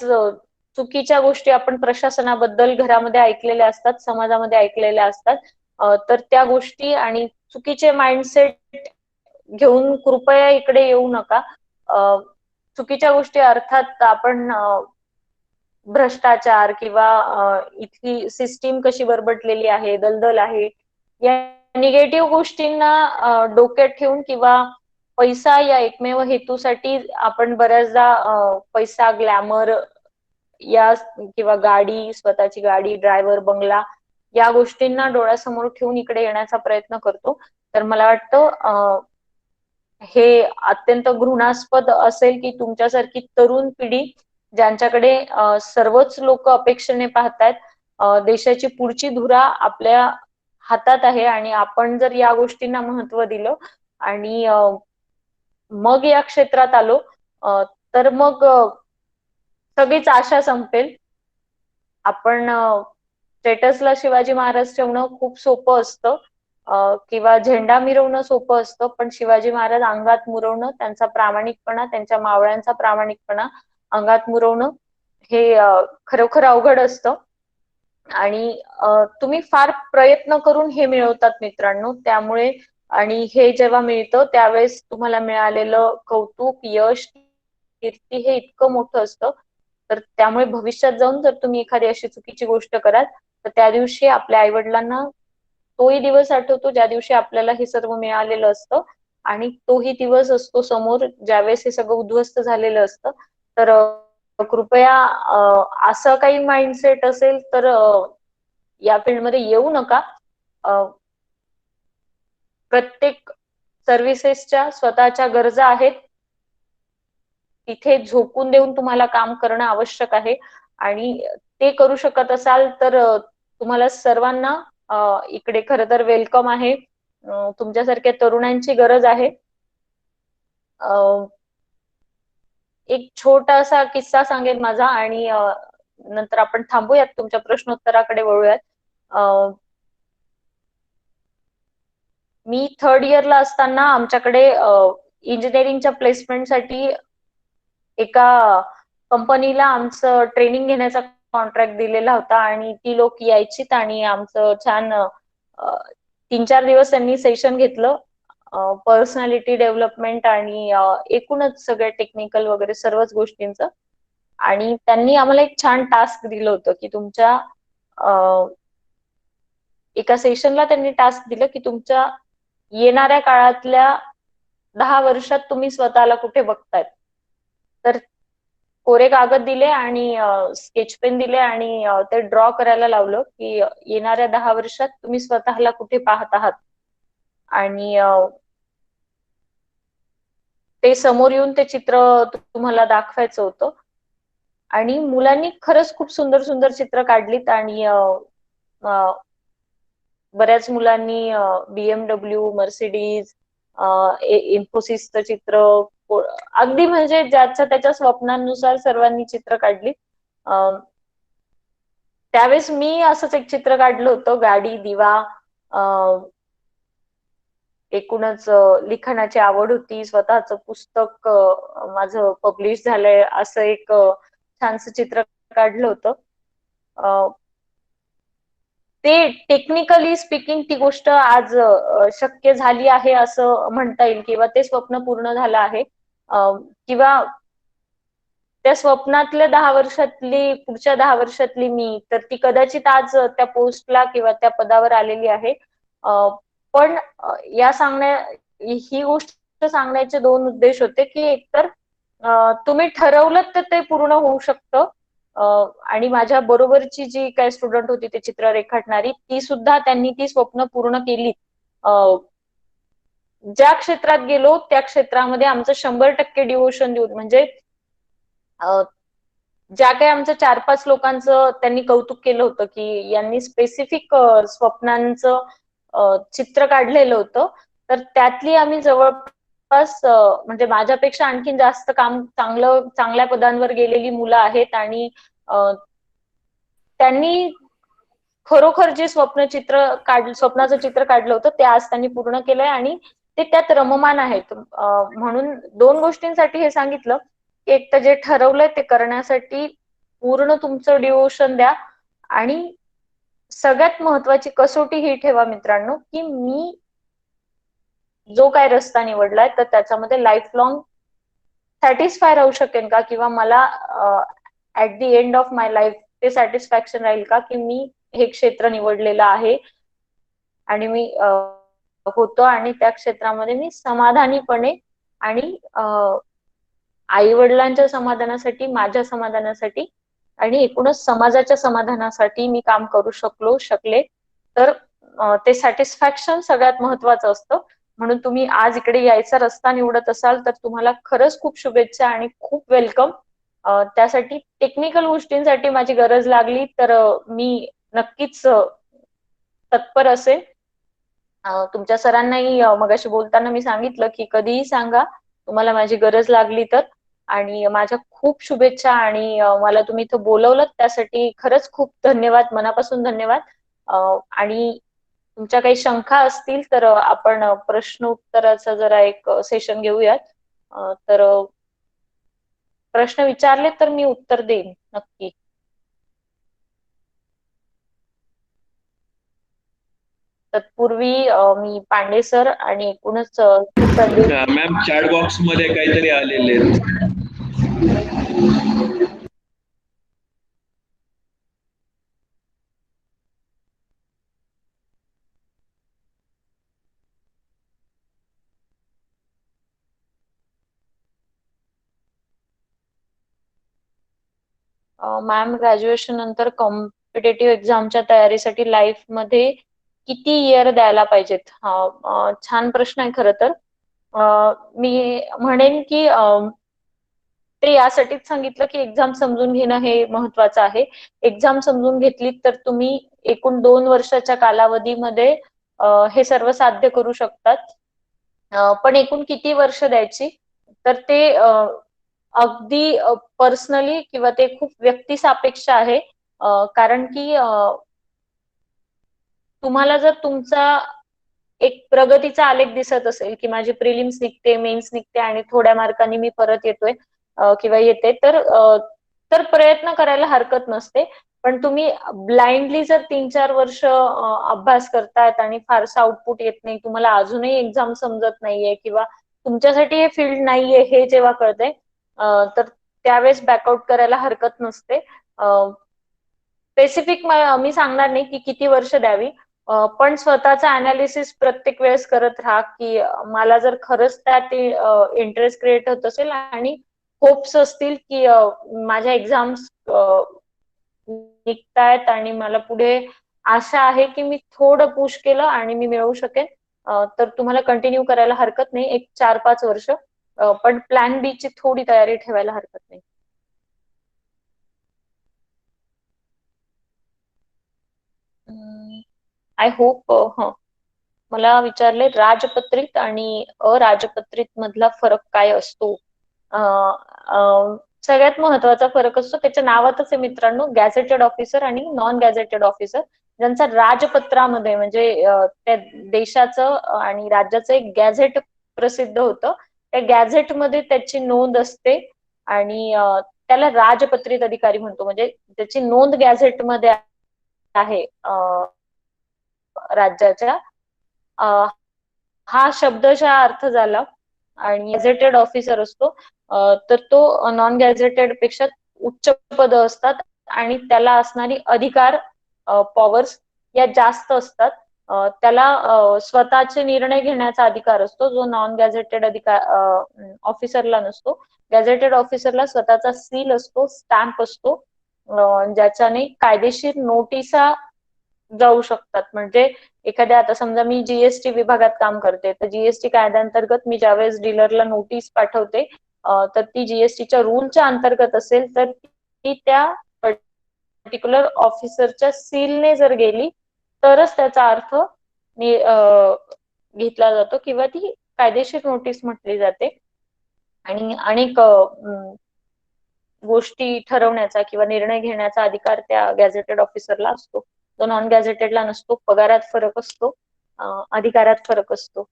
चुकीच्या गोष्टी आपण प्रशासनाबद्दल घरामध्ये ऐकलेल्या असतात, समाजामध्ये ऐकलेल्या असतात, तर त्या गोष्टी आणि चुकीचे माइंडसेट घेऊन कृपया इकडे येऊ नका. चुकीच्या गोष्टी अर्थात आपण भ्रष्टाचार किंवा इथली सिस्टीम कशी बरबटलेली आहे, दलदल आहे, या निगेटिव्ह गोष्टींना डोक्यात ठेवून किंवा पैसा या एकमेव हेतूसाठी आपण बऱ्याचदा पैसा, ग्लॅमर या किंवा गाडी, स्वतःची गाडी, ड्रायव्हर, बंगला या गोष्टींना डोळ्यासमोर ठेवून इकडे येण्याचा प्रयत्न करतो. तर मला वाटतं हे अत्यंत घृणास्पद असेल की तुमच्यासारखी तरुण पिढी ज्यांच्याकडे सर्वच लोक अपेक्षेने पाहतायत, देशाची पुढची धुरा आपल्या हातात आहे आणि आपण जर या गोष्टींना महत्व दिलं आणि मग या क्षेत्रात आलो तर मग सगळीच आशा संपेल. आपण स्टेटसला शिवाजी महाराज ठेवणं खूप सोपं असतं किंवा झेंडा मिरवणं सोपं असतं, पण शिवाजी महाराज अंगात मुरवणं, त्यांचा प्रामाणिकपणा, त्यांच्या मावळ्यांचा प्रामाणिकपणा अंगात मुरवणं हे खरोखर अवघड असतं. आणि तुम्ही फार प्रयत्न करून हे मिळवतात मित्रांनो. त्यामुळे आणि हे जेव्हा मिळतं त्यावेळेस तुम्हाला मिळालेलं कौतुक, यश, कीर्ती हे इतकं मोठं असतं. तर त्यामुळे भविष्यात जाऊन जर तुम्ही एखादी अशी चुकीची गोष्ट कराल तर त्या दिवशी आपल्या आईवडिलांना तोही दिवस आठवतो ज्या दिवशी आपल्याला हे सर्व मिळालेलं असतं, आणि तोही दिवस असतो समोर ज्यावेळेस हे सगळं उद्ध्वस्त झालेलं असतं. तर कृपया असं काही माइंडसेट असेल तर या फील्डमध्ये येऊ नका. प्रत्येक सर्व्हिसेसच्या स्वतःच्या गरजा आहेत. तिथे झोकून देऊन तुम्हाला काम करणं आवश्यक आहे, आणि ते करू शकत असाल तर तुम्हाला सर्वांना इकडे खरं तर वेलकम आहे. तुमच्यासारख्या तरुणांची गरज आहे. एक छोटासा किस्सा सांगेन माझा, आणि नंतर आपण थांबूयात, तुमच्या प्रश्नोत्तराकडे वळूयात. मी थर्ड इयरला असताना आमच्याकडे इंजिनिअरिंगच्या प्लेसमेंटसाठी एका कंपनीला आमचं ट्रेनिंग घेण्याचा कॉन्ट्रॅक्ट दिलेला होता, आणि ती लोक यायचीत आणि आमचं छान 3-4 दिवस त्यांनी सेशन घेतलं. पर्सनॅलिटी डेव्हलपमेंट आणि एकूणच सगळ्या टेक्निकल वगैरे सर्वच गोष्टींचं. आणि त्यांनी आम्हाला एक छान टास्क दिलं होतं की तुमच्या एका सेशनला त्यांनी टास्क दिलं की तुमच्या येणाऱ्या काळातल्या 10 वर्षात तुम्ही स्वतःला कुठे बघतायत. तर कोरे कागद दिले आणि स्केच पेन दिले आणि ते ड्रॉ करायला लावलं की येणाऱ्या 10 वर्षात तुम्ही स्वतःला कुठे पाहत आहात. आणि ते समोर येऊन ते चित्र तुम्हाला दाखवायचं होतं. आणि मुलांनी खरंच खूप सुंदर सुंदर चित्र काढलीत, आणि बऱ्याच मुलांनी BMW, मर्सिडीज, इन्फोसिसचं चित्र, अगदी म्हणजे ज्याच्या त्याच्या स्वप्नांनुसार सर्वांनी चित्र काढली. त्यावेळेस मी असंच एक चित्र काढलं होतं, गाडी, दिवा. एकूणच लिखाणाची आवड होती, स्वतःचं पुस्तक माझं पब्लिश झालंय असं एक छानसं चित्र काढलं होतं. ते टेक्निकली स्पीकिंग ती गोष्ट आज शक्य झाली आहे असं म्हणता येईल, किंवा ते स्वप्न पूर्ण झालं आहे, किंवा त्या स्वप्नातल्या 10 वर्षातली पुढच्या 10 वर्षातली मी तर ती कदाचित आज त्या पोस्टला किंवा त्या पदावर आलेली आहे. पण या ही गोष्ट सांगण्याचे 2 उद्देश होते की एकतर तुम्ही ठरवलं तर ते पूर्ण होऊ शकतं. आणि माझ्या बरोबरची जी काही स्टुडंट होती ते चित्र रेखाटणारी, ती सुद्धा त्यांनी ती स्वप्न पूर्ण केली. ज्या क्षेत्रात गेलो त्या क्षेत्रामध्ये आमचं 100% डिव्होशन देऊन, म्हणजे ज्या काही आमच्या 4-5 लोकांचं त्यांनी कौतुक केलं होतं की यांनी स्पेसिफिक स्वप्नांचं चित्र काढलेलं होतं, तर त्यातली आम्ही जवळपास म्हणजे माझ्यापेक्षा आणखीन जास्त काम चांगल्या पदांवर गेलेली मुलं आहेत. आणि त्यांनी खरोखर जे स्वप्नाचं चित्र काढलं होतं ते आज त्यांनी पूर्ण केलंय, आणि ते त्यात रममान आहेत. म्हणून 2 गोष्टींसाठी हे सांगितलं. एक तर जे ठरवलंय ते करण्यासाठी पूर्ण तुमचं डिवोशन द्या, आणि सगळ्यात महत्वाची कसोटी ही ठेवा मित्रांनो की मी जो काय रस्ता निवडलाय तर त्याच्यामध्ये लाईफ लॉंग सॅटिस्फाय राहू शकेन का, किंवा मला at the end of my life ते सॅटिस्फॅक्शन राहील का की मी हे क्षेत्र निवडलेलं आहे आणि मी होतो, आणि त्या क्षेत्रामध्ये मी समाधानीपणे आणि आई वडिलांच्या समाधानासाठी, माझ्या समाधानासाठी आणि एकूणच समाजाच्या समाधानासाठी मी काम करू शकले तर ते सॅटिस्फॅक्शन सगळ्यात महत्वाचं असतं. म्हणून तुम्ही आज इकडे यायचा रस्ता निवडत असाल तर तुम्हाला खरंच खूप शुभेच्छा आणि खूप वेलकम. त्यासाठी टेक्निकल गोष्टींसाठी माझी गरज लागली तर मी नक्कीच तत्पर असेल. तुमच्या सरांनाही मगाशी बोलताना मी सांगितलं की कधीही सांगा तुम्हाला माझी गरज लागली तर. आणि माझ्या खूप शुभेच्छा, आणि मला तुम्ही इथं बोलवलं त्यासाठी खरंच खूप धन्यवाद, मनापासून धन्यवाद. आणि तुमच्या काही शंका असतील तर आपण प्रश्न उत्तराचा जरा एक सेशन घेऊयात. तर प्रश्न विचारले तर मी उत्तर देईन नक्की. तत्पूर्वी मी पांडे सर आणि एकूणच मॅम चॅट बॉक्स मध्ये काहीतरी आलेले आहेत. मॅम ग्रॅज्युएशन नंतर कॉम्पिटेटिव्ह एक्झामच्या तयारीसाठी लाईफ मध्ये किती इयर द्यायला पाहिजेत? छान प्रश्न आहे खरं तर. मी म्हणेन की ते यासाठीच सांगितलं की एक्झाम समजून घेणं हे महत्वाचं आहे. एक्झाम समजून घेतली तर तुम्ही एकूण 2 वर्षाच्या कालावधीमध्ये हे सर्व साध्य करू शकतात. पण एकूण किती वर्ष द्यायची तर ते अगदी पर्सनली किंवा ते खूप व्यक्तिसापेक्ष आहे. कारण की तुम्हाला जर तुमचा एक प्रगतीचा आलेख दिसत असेल की माझी प्रिलिम्स निघते, मेन्स निघते आणि थोड्या मार्कांनी मी परत येतोय किंवा येते, तर प्रयत्न करायला हरकत नसते. पण तुम्ही ब्लाइंडली जर 3-4 वर्ष अभ्यास करतायत आणि फारसा आउटपुट येत नाही, तुम्हाला अजूनही एक्झाम समजत नाहीये किंवा तुमच्यासाठी हे फील्ड नाहीये हे जेव्हा कळतंय, तर त्यावेळेस बॅकआउट करायला हरकत नसते. स्पेसिफिक मी सांगणार नाही की किती वर्ष द्यावी, पण स्वतःचा अनालिसिस प्रत्येक वेळेस करत राहा की मला जर खरंच त्यात इंटरेस्ट क्रिएट होत असेल आणि होप्स असतील की माझ्या एक्झाम्स निघतायत आणि मला पुढे आशा आहे की मी थोडं पुश केलं आणि मी मिळवू शकेन, तर तुम्हाला कंटिन्यू करायला हरकत नाही एक 4-5 वर्ष. पण प्लॅन बी ची थोडी तयारी ठेवायला हरकत नाही. आय होप मला विचारले राजपत्रित आणि अराजपत्रित मधला फरक काय असतो? सगळ्यात महत्वाचा फरक असतो त्याच्या नावातच आहे मित्रांनो, गॅझेटेड ऑफिसर आणि नॉन गॅझेटेड ऑफिसर. ज्यांचा राजपत्रामध्ये म्हणजे त्या देशाचं आणि राज्याचं एक गॅझेट प्रसिद्ध होतं, त्या गॅझेटमध्ये त्याची नोंद असते आणि त्याला राजपत्रित अधिकारी म्हणतो. म्हणजे त्याची नोंद गॅझेटमध्ये आहे राज्याच्या. हा शब्दशः अर्थ झाला. आणि गॅझेटेड ऑफिसर असतो तर तो नॉन गॅझेटेड पेक्षा उच्च पद असतात आणि त्याला असणारी अधिकार पॉवर्स या जास्त असतात. त्याला स्वतःचे निर्णय घेण्याचा अधिकार असतो जो नॉन गॅझेटेड अधिकार ऑफिसरला नसतो. गॅझेटेड ऑफिसरला स्वतःचा सील असतो, स्टॅम्प असतो, ज्याच्याने कायदेशीर नोटिसा जाऊ शकतात. म्हणजे एखाद्या, आता समजा मी जीएसटी विभागात काम करते तर जीएसटी कायद्याअंतर्गत मी ज्यावेळेस डीलरला नोटीस पाठवते तर ती जीएसटीच्या रूलच्या अंतर्गत असेल तर ती त्या पर्टिक्युलर ऑफिसरच्या सीलने जर गेली तरच त्याचा अर्थ घेतला जातो किंवा ती कायदेशीर नोटीस म्हटली जाते. आणि अनेक गोष्टी ठरवण्याचा किंवा निर्णय घेण्याचा अधिकार त्या गॅझेटेड ऑफिसरला असतो, तो नॉन गॅझेटेडला नसतो. पगारात फरक असतो, अधिकारात फरक असतो.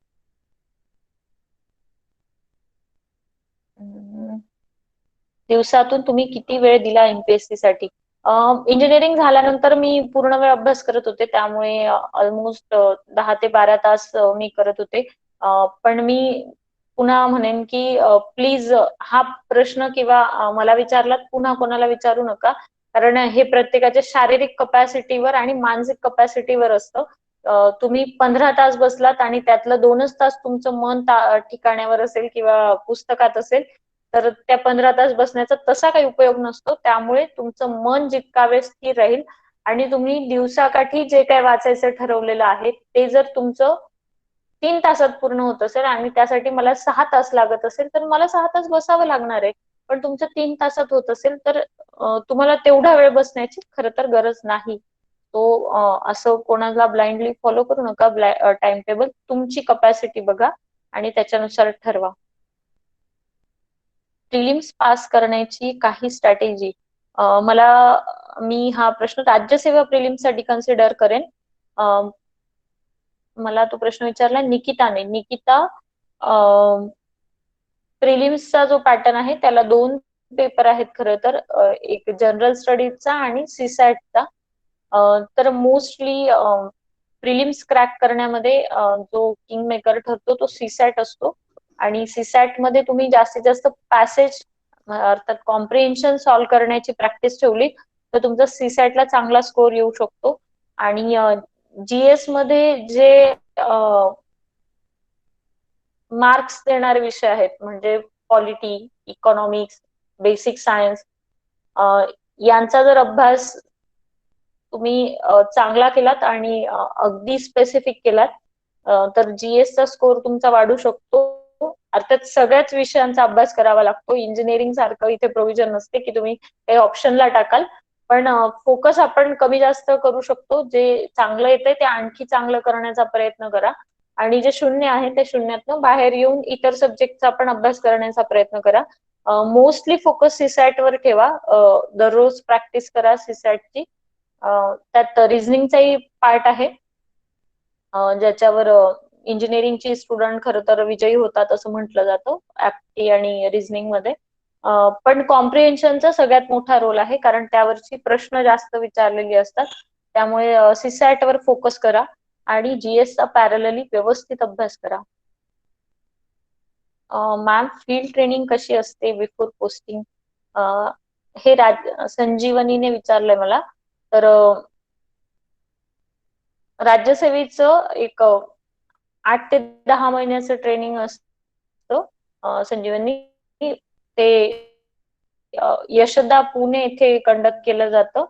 दिवसातून तुम्ही किती वेळ दिला एमपीएससी साठी? इंजिनिअरिंग झाल्यानंतर मी पूर्ण वेळ अभ्यास करत होते, त्यामुळे ऑलमोस्ट 10 ते 12 तास मी करत होते. पण मी पुन्हा म्हणेन की प्लीज हा प्रश्न किंवा मला विचारलात पुन्हा कोणाला विचारू नका, कारण हे प्रत्येकाच्या शारीरिक कपॅसिटीवर आणि मानसिक कपॅसिटीवर असतं. तुम्ही 15 तास बसलात आणि त्यातलं 2च तास तुमचं मन ठिकाण्यावर असेल किंवा पुस्तकात असेल तर त्या 15 तास बसण्याचा तसा काही उपयोग नसतो. त्यामुळे तुमचं मन जितका वेळ स्थिर राहील आणि तुम्ही दिवसाकाठी जे काही वाचायचं ठरवलेलं आहे ते जर तुमचं 3 तासात पूर्ण होत असेल आणि त्यासाठी मला 6 तास लागत असेल तर मला 6 तास बसावं लागणार आहे. पण तुमचं 3 तासात होत असेल तर तुम्हाला तेवढा वेळ बसण्याची खरं तर गरज नाही. तो असं कोणाला ब्लाइंडली फॉलो करू नका. टाइम टेबल तुमची कपॅसिटी बघा आणि त्याच्यानुसार ठरवा. प्रिलिम्स पास करण्याची काही स्ट्रॅटेजी? मी हा प्रश्न राज्यसेवा प्रिलिम्स साठी कन्सिडर करेन. मला तो प्रश्न विचारला निकिताने. निकिता, प्रिलिम्सचा जो पॅटर्न आहे त्याला 2 पेपर आहेत खरं तर, एक जनरल स्टडीजचा आणि सीसॅटचा. तर मोस्टली प्रिलिम्स क्रॅक करण्यामध्ये जो किंग मेकर ठरतो तो सीसॅट असतो. आणि सीसॅट मध्ये तुम्ही जास्तीत जास्त पॅसेज अर्थात कॉम्प्रिहेन्शन सॉल्व्ह करण्याची प्रॅक्टिस ठेवली तर तुमचा सीसॅटला चांगला स्कोर येऊ शकतो. आणि जीएस मध्ये जे मार्क्स देणारे विषय आहेत म्हणजे पॉलिटी, इकॉनॉमिक्स, बेसिक सायन्स यांचा जर अभ्यास तुम्ही चांगला केलात आणि अगदी स्पेसिफिक केलात तर जीएसचा स्कोर तुमचा वाढू शकतो. अर्थात सगळ्याच विषयांचा अभ्यास करावा लागतो. इंजिनिअरिंग सारखं इथे प्रोव्हिजन नसते की तुम्ही काही ऑप्शनला टाकाल, पण फोकस आपण कमी जास्त करू शकतो. जे चांगलं येतंय ते आणखी चांगलं करण्याचा प्रयत्न करा आणि जे शून्य आहे त्या शून्यातनं बाहेर येऊन इतर सब्जेक्टचा आपण अभ्यास करण्याचा प्रयत्न करा. मोस्टली फोकस सीसॅट वर ठेवा. दररोज प्रॅक्टिस करा सीसॅटची. त्यात रिझनिंगचाही पार्ट आहे ज्याच्यावर इंजिनिअरिंगची स्टुडंट खरं तर विजयी होतात असं म्हटलं जातं ऍप्टी आणि रिझनिंग मध्ये. पण कॉम्प्रिहेन्शनचा सगळ्यात मोठा रोल आहे कारण त्यावरची प्रश्न जास्त विचारलेली असतात. त्यामुळे सीसॅट वर फोकस करा आणि जीएसचा पॅरलली व्यवस्थित अभ्यास करा. मॅम फील्ड ट्रेनिंग कशी असते बिफोर पोस्टिंग? हे संजीवनीने विचारलंय मला. तर राज्यसेवेचं एक 8 ते 10 महिन्याचं ट्रेनिंग असतं संजीवनी. ते यशदा पुणे येथे कंडक्ट केलं जातं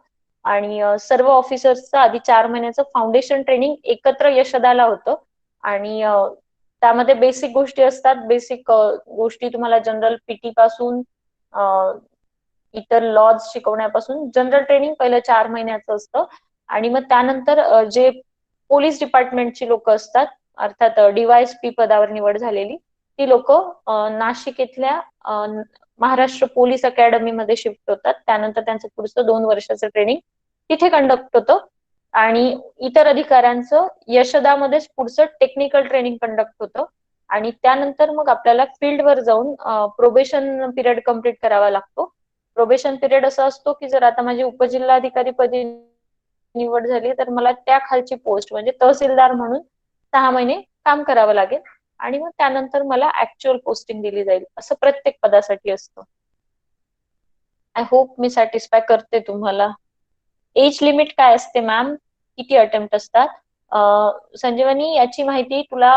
आणि सर्व ऑफिसर्सचं आधी 4 महिन्याचं फाउंडेशन ट्रेनिंग एकत्र यशदाला होतं. आणि त्यामध्ये बेसिक गोष्टी असतात. बेसिक गोष्टी तुम्हाला जनरल पीटी पासून इतर लॉज शिकवण्यापासून जनरल ट्रेनिंग पहिलं 4 महिन्याचं असतं. आणि मग त्यानंतर जे पोलीस डिपार्टमेंटची लोक असतात अर्थात डीवायएसपी पदावर निवड झालेली ती लोक नाशिक इथल्या महाराष्ट्र पोलीस अकॅडमीमध्ये शिफ्ट होतात. त्यानंतर त्यांचं पुढचं 2 वर्षाचं ट्रेनिंग तिथे कंडक्ट होतं आणि इतर अधिकाऱ्यांचं यशदामध्येच पुढचं टेक्निकल ट्रेनिंग कंडक्ट होतं. आणि त्यानंतर मग आपल्याला फील्डवर जाऊन प्रोबेशन पिरियड कम्प्लीट करावा लागतो. प्रोबेशन पिरियड असा असतो की जर आता माझी उपजिल्हाधिकारी पदी निवड झाली तर मला त्या खालची पोस्ट म्हणजे तहसीलदार म्हणून 6 महिने काम करावं लागेल आणि मग त्यानंतर मला ऍक्च्युअल पोस्टिंग दिली जाईल. असं प्रत्येक पदासाठी असतं. आय होप मी सॅटिस्फाय करते तुम्हाला. एज लिमिट काय असते मॅम? किती अटेम्प्ट असतात? संजीवनी याची माहिती तुला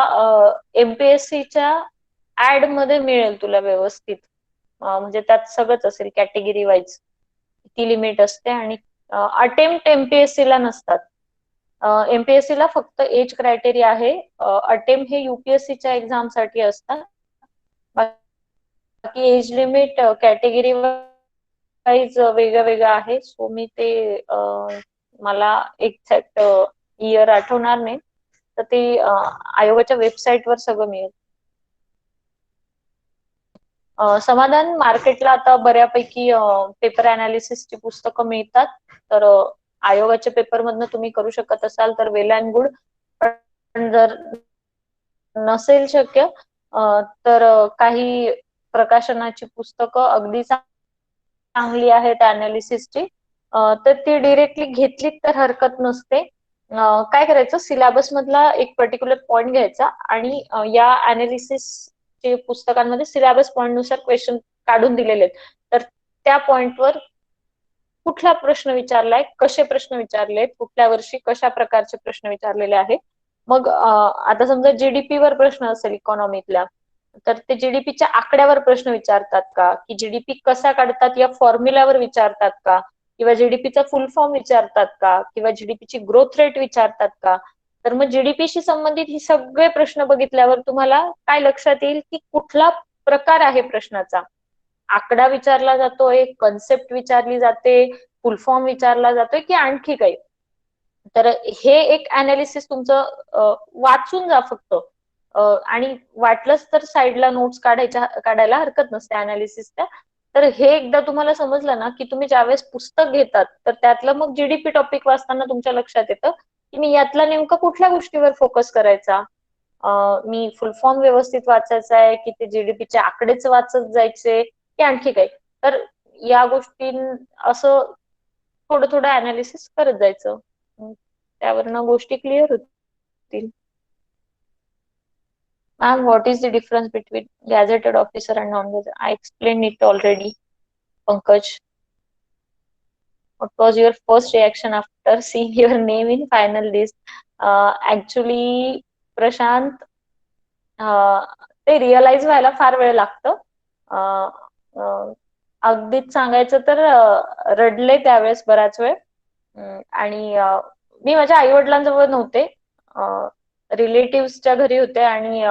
एमपीएससीच्या ऍड मध्ये मिळेल तुला व्यवस्थित. म्हणजे त्यात सगळंच असेल कॅटेगरी वाईज किती लिमिट असते. आणि अटेम्प्ट एमपीएससी ला नसतात. एमपीएससी ला फक्त एज क्रायटेरिया आहे. अटेम्प्ट हे युपीएससीच्या एक्झाम साठी असतात. बाकी एज लिमिट कॅटेगरी वाईज वेगळं वेगळं आहे. सो मी ते मला एक्झॅक्ट इयर आठवणार नाही तर ते आयोगाच्या वेबसाईटवर सगळं मिळेल. समाधान, मार्केटला आता बऱ्यापैकी पेपर अनालिसिसची पुस्तकं मिळतात. तर आयोगाच्या पेपर मधनं तुम्ही करू शकत असाल तर वेल अँड गुड. पण जर नसेल शक्य तर काही प्रकाशनाची पुस्तकं अगदी चांगली आहेत अनालिसिसची तर ती डिरेक्टली घेतली तर हरकत नसते. काय करायचं, सिलेबस मधला एक पर्टिक्युलर पॉइंट घ्यायचा आणि या अनालिसिस पुस्तकांमध्ये सिलेबस पॉइंट नुसार क्वेश्चन काढून दिलेले आहेत. तर त्या पॉइंटवर कुठला प्रश्न विचारलाय, कसे प्रश्न विचारलेत, कुठल्या वर्षी कशा प्रकारचे प्रश्न विचारलेले आहेत. मग आता समजा जीडीपी वर प्रश्न असेल इकॉनॉमीतल्या तर ते जीडीपीच्या आकड्यावर प्रश्न विचारतात का, की जीडीपी कसा काढतात या फॉर्म्युलावर विचारतात का, किंवा जीडीपीचा फुल फॉर्म विचारतात का, किंवा जीडीपीची ग्रोथ रेट विचारतात का. तर मग जीडीपीशी संबंधित ही सगळे प्रश्न बघितल्यावर तुम्हाला काय लक्षात येईल की कुठला प्रकार आहे प्रश्नाचा. आकडा विचारला जातोय, कन्सेप्ट विचारली जाते, फुल फॉर्म विचारला जातोय की आणखी काही. तर हे एक अनालिसिस तुमचं वाचून जा फक्त. आणि वाटलंच तर साईडला नोट्स काढायला हरकत नसते अनालिसिसच्या. तर हे एकदा तुम्हाला समजलं ना की तुम्ही ज्यावेळेस पुस्तक घेतात तर त्यातलं मग जीडीपी टॉपिक वाचताना तुमच्या लक्षात येतं की मी यातला नेमकं कुठल्या गोष्टीवर फोकस करायचा. मी फुल फॉर्म व्यवस्थित वाचायचा आहे की ते जीडीपीचे आकडेच वाचत जायचे की आणखी काही. तर या गोष्टी असं थोडं थोडं अनालिसिस करत जायचं, त्यावरनं गोष्टी क्लिअर होतील. होतील. Ma'am, what is the difference between gazetted officer and non gazetted? I explain it already, Pankaj. What was your first reaction after seeing your name in final list? Actually, Prashant, ते रिअलाइज व्हायला फार वेळ लागतो. अगदीच सांगायचं तर रडले त्यावेळेस बराच वेळ. आणि मी माझ्या आई वडिलांजवळ नव्हते, रिलेटिव्हच्या घरी होते आणि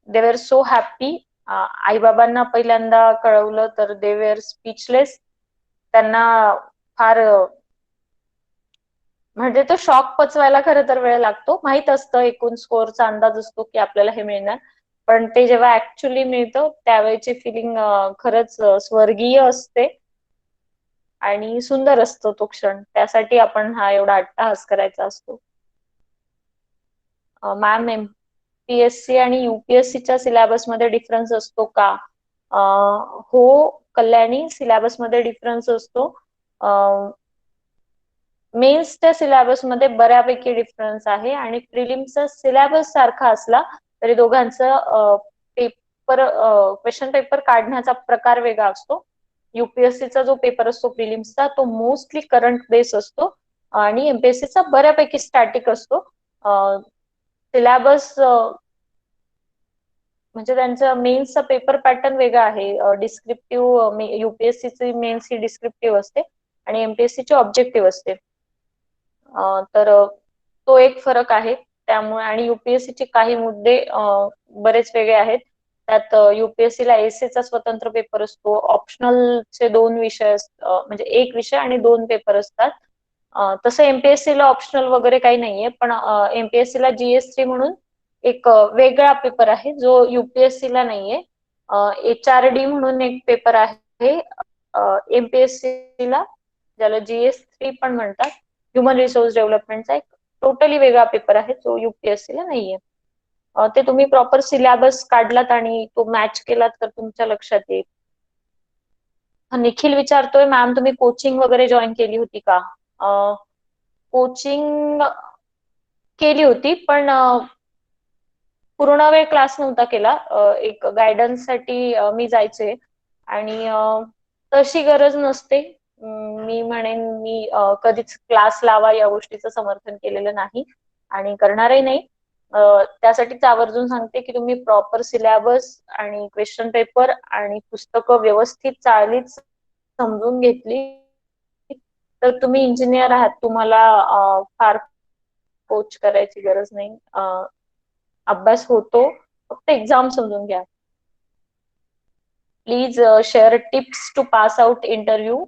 दे वर सो हॅपी. आई बाबांना पहिल्यांदा कळवलं तर दे वर स्पीचलेस. त्यांना फार म्हणजे तो शॉक पचवायला खरं तर वेळ लागतो. माहित असतं, एकूण स्कोअरचा अंदाज असतो की आपल्याला हे मिळणार, पण ते जेव्हा ऍक्च्युली मिळतं त्यावेळेची फिलिंग खरंच स्वर्गीय असते आणि सुंदर असतो तो क्षण. त्यासाठी आपण हा एवढा अट्टहास करायचा असतो. मॅम, एमपीएससी आणि युपीएससीच्या सिलेबस मध्ये डिफरन्स असतो का? हो कल्याणी, सिलेबस मध्ये डिफरन्स असतो. मेन्सच्या सिलेबस मध्ये बऱ्यापैकी डिफरन्स आहे आणि प्रिलिम्सचा सिलेबस सारखा असला तरी दोघांचं पेपर, क्वेश्चन पेपर काढण्याचा प्रकार वेगळा असतो. युपीएससीचा जो पेपर असतो प्रिलिम्सचा तो मोस्टली करंट बेस असतो आणि एमपीएससीचा बऱ्यापैकी स्टॅटिक असतो. सिलेबस म्हणजे त्यांचं मेन्सचा पेपर पॅटर्न वेगळा आहे. डिस्क्रिप्टिव्ह, युपीएससीची मेन्स ही डिस्क्रिप्टिव्ह असते आणि एमपीएससीची ऑब्जेक्टिव्ह असते. तर तो एक फरक आहे त्यामुळे. आणि युपीएससीचे काही मुद्दे बरेच वेगळे आहेत. त्यात युपीएससीला एसएचा स्वतंत्र पेपर असतो, ऑप्शनलचे 2 विषय म्हणजे 1 विषय आणि 2 पेपर असतात. तसं एमपीएससीला ऑप्शनल वगैरे काही नाहीये, पण एमपीएससीला जीएस3 म्हणून एक वेगळा पेपर आहे जो युपीएससीला नाहीये. एचआरडी म्हणून एक पेपर आहे एमपीएससीला, ज्याला जीएस3 पण म्हणतात, ह्युमन रिसोर्स डेव्हलपमेंटचा एक टोटली वेगळा पेपर आहे जो युपीएससीला नाहीये. ते तुम्ही प्रॉपर सिलेबस काढलात आणि तो मॅच केलात तर तुमच्या लक्षात येईल. निखिल विचारतोय, मॅम तुम्ही कोचिंग वगैरे जॉईन केली होती का? कोचिंग केली होती, पण पूर्ण वेळ क्लास नव्हता केला. एक गायडन्स साठी मी जायचे आणि तशी गरज नसते. मी म्हणेन मी कधीच क्लास लावा या गोष्टीचं समर्थन केलेलं नाही आणि करणारही नाही. त्यासाठीच आवर्जून सांगते की तुम्ही प्रॉपर सिलेबस आणि क्वेश्चन पेपर आणि पुस्तकं व्यवस्थित चाळलीत, समजून घेतली तर तुम्ही इंजिनियर आहात. तुम्हाला फार कोच करायची गरज नाही. अभ्यास होतो, फक्त एक्झाम समजून घ्या. Please share tips to pass out interview.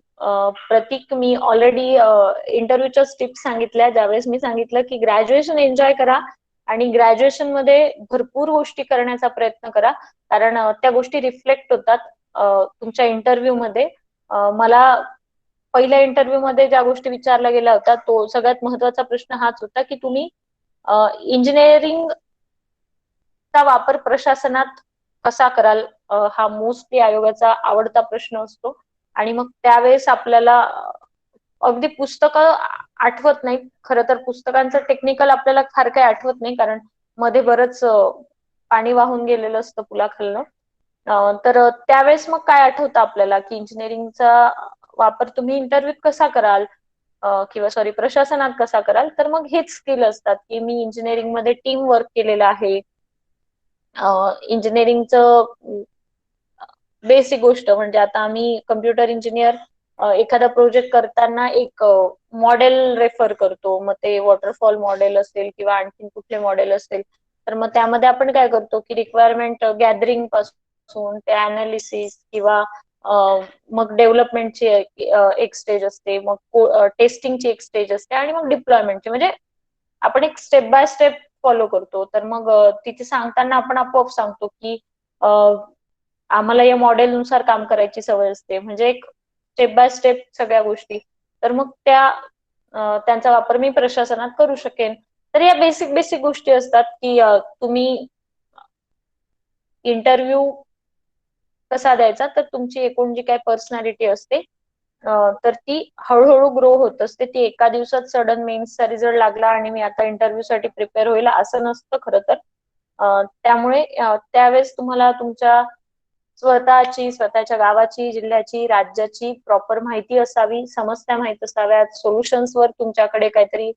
Pratik, मी ऑलरेडी इंटरव्ह्यूच्या टिप्स सांगितल्या. ज्यावेळेस मी सांगितलं की ग्रॅज्युएशन एन्जॉय करा आणि ग्रॅज्युएशन मध्ये भरपूर गोष्टी करण्याचा प्रयत्न करा, कारण त्या गोष्टी रिफ्लेक्ट होतात तुमच्या इंटरव्ह्यू मध्ये. मला पहिल्या इंटरव्ह्यू मध्ये ज्या गोष्टी विचारल्या गेल्या होत्या तो सगळ्यात महत्वाचा प्रश्न हाच होता की तुम्ही इंजिनिअरिंग चा वापर प्रशासनात कसा कराल, हा मोस्टली आयोगाचा आवडता प्रश्न असतो. आणि मग त्यावेळेस आपल्याला अगदी पुस्तकं आठवत नाही. खरं तर पुस्तकांचं टेक्निकल आपल्याला फार काही आठवत नाही, कारण मध्ये बरंच पाणी वाहून गेलेलं असतं पुलाखालनं. तर त्यावेळेस मग काय आठवतं आपल्याला की इंजिनिअरिंगचा वापर तुम्ही इंटरव्ह्यूत कसा कराल, किंवा सॉरी प्रशासनात कसा कराल. तर मग हेच स्किल असतात की मी इंजिनिअरिंग मध्ये टीम वर्क केलेलं आहे. इंजिनिअरिंगचं बेसिक गोष्ट म्हणजे आता आम्ही कम्प्युटर इंजिनियर एखादा प्रोजेक्ट करताना एक मॉडेल रेफर करतो. मग ते वॉटरफॉल मॉडेल असेल किंवा आणखी कुठले मॉडेल असेल, तर मग त्यामध्ये आपण काय करतो की रिक्वायरमेंट गॅदरिंग पासून ते अनालिसिस किंवा मग डेव्हलपमेंटची एक स्टेज असते, मग टेस्टिंगची एक स्टेज असते आणि मग डिप्लॉयमेंटची. म्हणजे आपण एक स्टेप बाय स्टेप फॉलो करतो. तर मग तिथे सांगताना आपण आपोआप सांगतो की आम्हाला या मॉडेलनुसार काम करायची सवय असते, म्हणजे एक स्टेप बाय स्टेप सगळ्या गोष्टी. तर मग त्यांचा वापर मी प्रशासनात करू शकेन. तर या बेसिक बेसिक गोष्टी असतात की तुम्ही इंटरव्ह्यू कसा द्यायचा, तर तुमची एकूण जी काय पर्सनॅलिटी असते तर ती हळूहळू ग्रो होत असते. ती एका दिवसात सडन मेन्सचा रिझल्ट लागला आणि मी आता इंटरव्ह्यू साठी प्रिपेअर होईल असं नसतं खरं तर. त्यामुळे त्यावेळेस तुम्हाला तुमच्या स्वतःची, स्वतःच्या गावाची, जिल्ह्याची, राज्याची प्रॉपर माहिती असावी, समस्या माहित असाव्यात, सोल्युशन्स वर तुमच्याकडे काहीतरी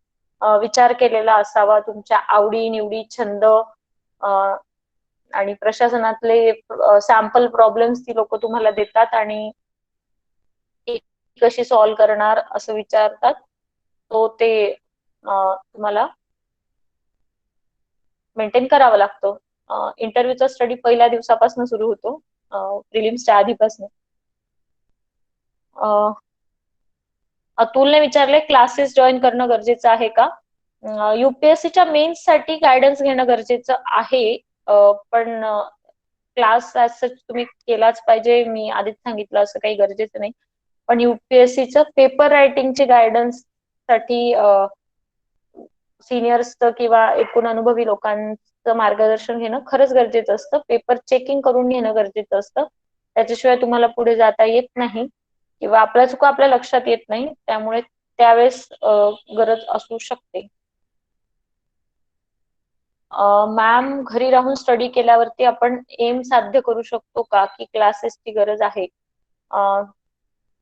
विचार केलेला असावा, तुमच्या आवडी निवडी, छंद आणि प्रशासनातले सॅम्पल प्रॉब्लेम्स ती लोक तुम्हाला देतात आणि कशी सॉल्व्ह करणार असं विचारतात. तो ते तुम्हाला मेंटेन करावा लागतो. इंटरव्ह्यूचा स्टडी पहिल्या दिवसापासून सुरू होतो, प्रिलिम्सच्या आधीपासून. अतुलने विचारले क्लासेस जॉईन करणं गरजेचं आहे का? युपीएससीच्या मेन्स साठी गायडन्स घेणं गरजेचं आहे, पण क्लास तुम्ही केलाच पाहिजे. मी आधीच सांगितलं असं काही गरजेचं नाही. पण युपीएससीचं पेपर रायटिंगचे गायडन्स साठी सिनियर्सचं किंवा एकूण अनुभवी लोकांचं मार्गदर्शन घेणं खरंच गरजेचं असतं. पेपर चेकिंग करून घेणं गरजेचं असतं. त्याच्याशिवाय तुम्हाला पुढे जाता येत नाही किंवा आपल्या चुका आपल्या लक्षात येत नाही. त्यामुळे त्यावेळेस गरज असू शकते. मॅम, घरी राहून स्टडी केल्यावरती आपण एम साध्य करू शकतो का, की क्लासेसची गरज आहे?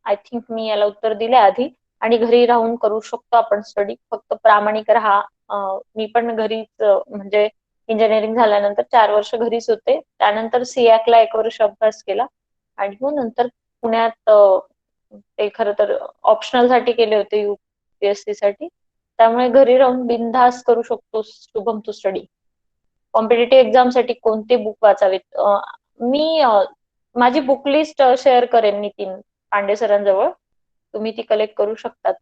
आय थिंक मी याला उत्तर दिले आधी. आणि घरी राहून करू शकतो आपण स्टडी, फक्त प्रामाणिक राहा. मी पण घरीच, म्हणजे इंजिनिअरिंग झाल्यानंतर 4 वर्ष घरीच होते. त्यानंतर सियाकला 1 वर्ष अभ्यास केला आणि मग नंतर पुण्यात ते खरं तर ऑप्शनल साठी केले होते युपीएससी साठी. त्यामुळे घरी राहून बिनधास्त करू शकतो शुभम तू स्टडी. कॉम्पिटेटिव्ह एक्झाम साठी कोणते बुक वाचावेत? मी माझी बुक लिस्ट शेअर करेन नितीन पांडे सरांजवळ, तुम्ही ती कलेक्ट करू शकतात.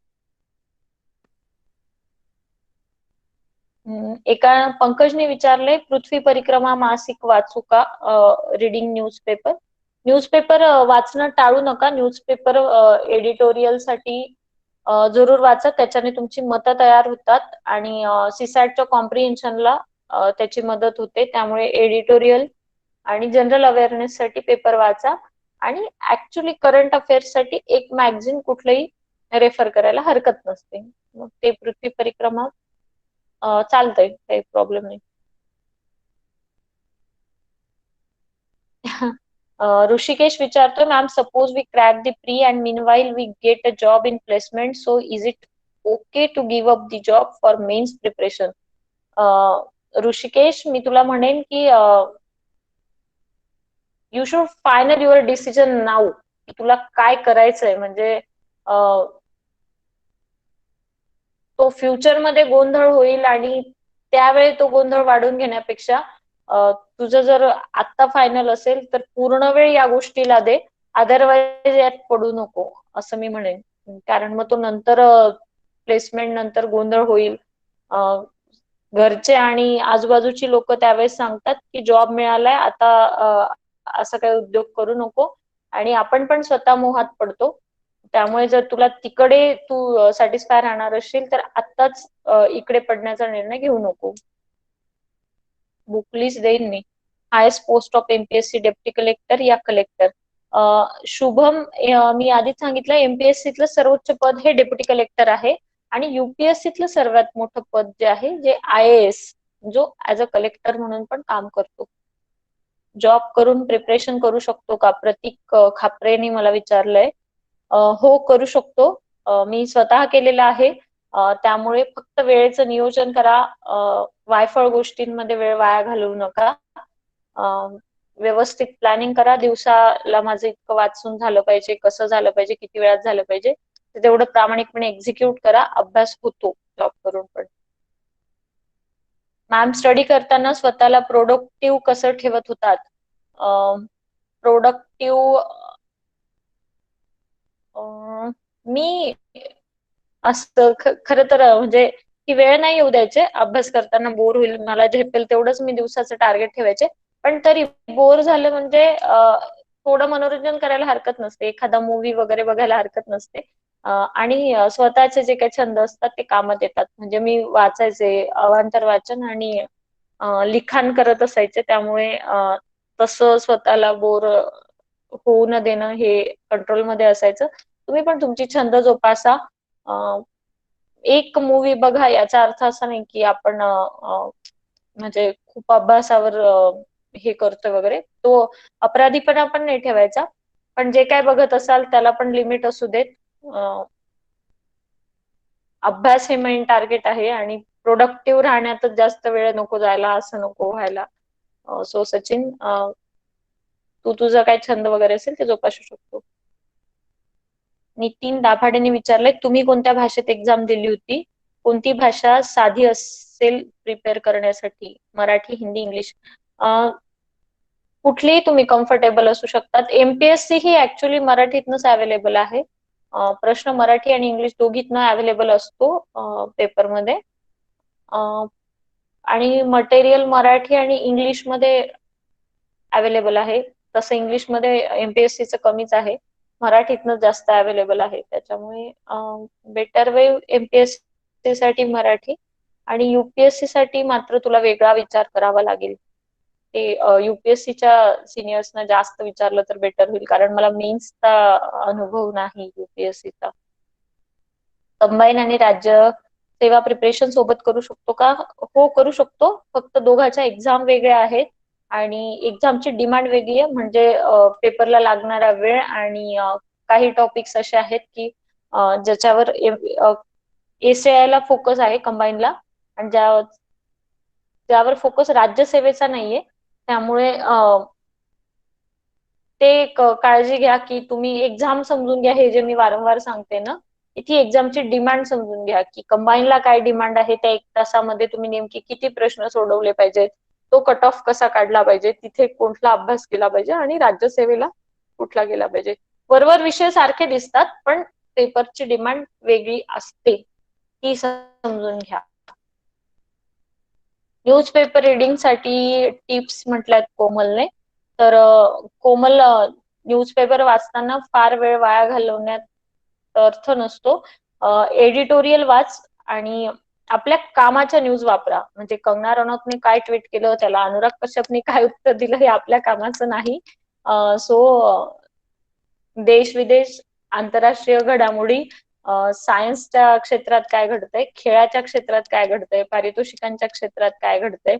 एका पंकजने विचारले पृथ्वी परिक्रमा मासिक वाचू का, रीडिंग न्यूजपेपर? न्यूजपेपर वाचणं टाळू नका. न्यूजपेपर एडिटोरियल साठी जरूर वाचा. त्याच्याने तुमची मतं तयार होतात आणि सीसॅटच्या कॉम्प्रिहेन्शनला त्याची मदत होते. त्यामुळे एडिटोरियल आणि जनरल अवेअरनेस साठी पेपर वाचा आणि ऍक्च्युली करंट अफेअर्स साठी एक मॅगझिन कुठलंही रेफर करायला हरकत नसते. मग ते पृथ्वी परिक्रमा चालतंय, काही प्रॉब्लेम नाही. ऋषिकेश विचारतोय ma'am, suppose we crack the pre and meanwhile we get a job in placement, so is it okay to give up the job for mains preparation? Rishikesh, मी तुला म्हणेन की you should final your decision now, की तुला काय करायचंय. म्हणजे तो फ्युचरमध्ये गोंधळ होईल आणि त्यावेळी तो गोंधळ वाढून घेण्यापेक्षा तुझं जर आत्ता फायनल असेल तर पूर्ण वेळ या गोष्टीला दे, अदरवाईज यात पडू नको असं मी म्हणेन. कारण मग तो नंतर प्लेसमेंट नंतर गोंधळ होईल. घरचे आणि आजूबाजूची लोक त्यावेळेस सांगतात की जॉब मिळालाय आता, असं काही उद्योग करू नको, आणि आपण पण स्वतः मोहात पडतो. त्यामुळे जर तुला तिकडे तू सॅटिस्फाय राहणार असशील तर आत्ताच इकडे पडण्याचा निर्णय घेऊ नको. बुक लिस्ट देईन मी. Highest post of MPSC deputy collector या कलेक्टर? शुभम, मी आधीच सांगितलं एमपीएससीतलं सर्वोच्च पद हे डेप्युटी कलेक्टर आहे आणि युपीएससीतलं सर्वात मोठं पद जे आहे, जे आयएएस, जो ऍज अ कलेक्टर म्हणून पण काम करतो. जॉब करून प्रिपरेशन करू शकतो का, प्रतीक खापरेने मला विचारलंय. हो, करू शकतो. मी स्वतः केलेलं आहे. त्यामुळे फक्त वेळेचं नियोजन करा. वायफळ गोष्टींमध्ये वेळ वाया घालवू नका. व्यवस्थित प्लॅनिंग करा. दिवसाला माझं इतकं वाचून झालं पाहिजे, कसं झालं पाहिजे, किती वेळात झालं पाहिजे, तेवढं प्रामाणिकपणे एक्झिक्यूट करा. अभ्यास होतो जॉब करून पण. मॅम, स्टडी करताना स्वतःला प्रोडक्टिव्ह कसं ठेवत होतात? प्रोडक्टिव्ह मी असं खरं तर म्हणजे की वेळ नाही येऊ द्यायचे. अभ्यास करताना बोर होईल, मला झेपेल तेवढंच मी दिवसाचं टार्गेट ठेवायचे. पण तरी बोर झालं म्हणजे थोडं मनोरंजन करायला हरकत नसते, एखादा मूवी वगैरे बघायला हरकत नसते. आणि स्वतःचे जे काही छंद असतात ते कामात येतात. म्हणजे मी वाचायचे, अवांतर वाचन आणि लिखाण करत असायचे. त्यामुळे तसं स्वतःला बोर होऊ न देणं हे कंट्रोलमध्ये असायचं. तुम्ही पण तुमची छंद जोपासा. एक मूवी बघा याचा अर्थ असा नाही की आपण म्हणजे खूप अभ्यासावर हे करतोय वगैरे. तो अपराधीपणा पण नाही ठेवायचा. पण जे काय बघत असाल त्याला पण लिमिट असू देत. अभ्यास हे मेन टार्गेट आहे आणि प्रोडक्टिव्ह राहण्यातच जास्त वेळ नको जायला, असं नको व्हायला. सो सचिन, तू तुझा काय छंद वगैरे असेल ते जोपासू शकतो. नितीन दाभाडेने विचारलंय, तुम्ही कोणत्या भाषेत एक्झाम दिली होती? कोणती भाषा साधी असेल प्रिपेअर करण्यासाठी? मराठी, हिंदी, इंग्लिश? कुठलीही तुम्ही कम्फर्टेबल असू शकतात. एमपीएससी ही ऍक्च्युली मराठीतनच अवेलेबल आहे. प्रश्न मराठी आणि इंग्लिश दोघीतनं अवेलेबल असतो पेपरमध्ये. आणि मटेरियल मराठी आणि इंग्लिश मध्ये अवेलेबल आहे. तसं इंग्लिशमध्ये एमपीएससीचं कमीच आहे, मराठीतनं जास्त अवेलेबल आहे. त्याच्यामुळे बेटर वे एमपीएससी साठी मराठी, आणि युपीएससी साठी मात्र तुला वेगळा विचार करावा लागेल. ते युपीएससीच्या सिनियर्सना जास्त विचारलं तर बेटर होईल, कारण मला मेन्सचा अनुभव नाही युपीएससीचा. कंबाईन आणि राज्य सेवा प्रिपरेशन सोबत करू शकतो का? हो, करू शकतो. फक्त दोघांच्या एक्झाम वेगळ्या आहेत आणि एक्झामची डिमांड वेगळी आहे. म्हणजे पेपरला लागणारा वेळ आणि काही टॉपिक्स असे आहेत की ज्याच्यावर एसीआय ला फोकस आहे कंबाईनला, आणि ज्यावर फोकस राज्यसेवेचा नाहीये. त्यामुळे ते काळजी घ्या की तुम्ही एक्झाम समजून घ्या. हे जे मी वारंवार सांगते ना, ती एक्झामची डिमांड समजून घ्या की कंबाईनला काय डिमांड आहे, त्या 1 तासामध्ये तुम्ही नेमके किती प्रश्न सोडवले पाहिजेत, तो कट ऑफ कसा काढला पाहिजे, तिथे कुठला अभ्यास केला पाहिजे, आणि राज्यसेवेला कुठला गेला पाहिजे. वरवर विषय सारखे दिसतात, पण पेपरची डिमांड वेगळी असते, ती समजून घ्या. न्यूजपेपर रिडिंग साठी टिप्स म्हटल्यात कोमलने. तर कोमल, न्यूजपेपर वाचताना फार वेळ वाया घालवण्यात अर्थ नसतो. एडिटोरियल वाच आणि आपल्या कामाच्या न्यूज वापरा. म्हणजे कंगना रनौतने काय ट्विट केलं, त्याला अनुराग कश्यपने काय उत्तर दिलं, हे आपल्या कामाचं नाही. सो देश विदेश, आंतरराष्ट्रीय घडामोडी, सायन्सच्या क्षेत्रात काय घडतंय, खेळाच्या क्षेत्रात काय घडतंय, पारितोषिकांच्या क्षेत्रात काय घडतंय,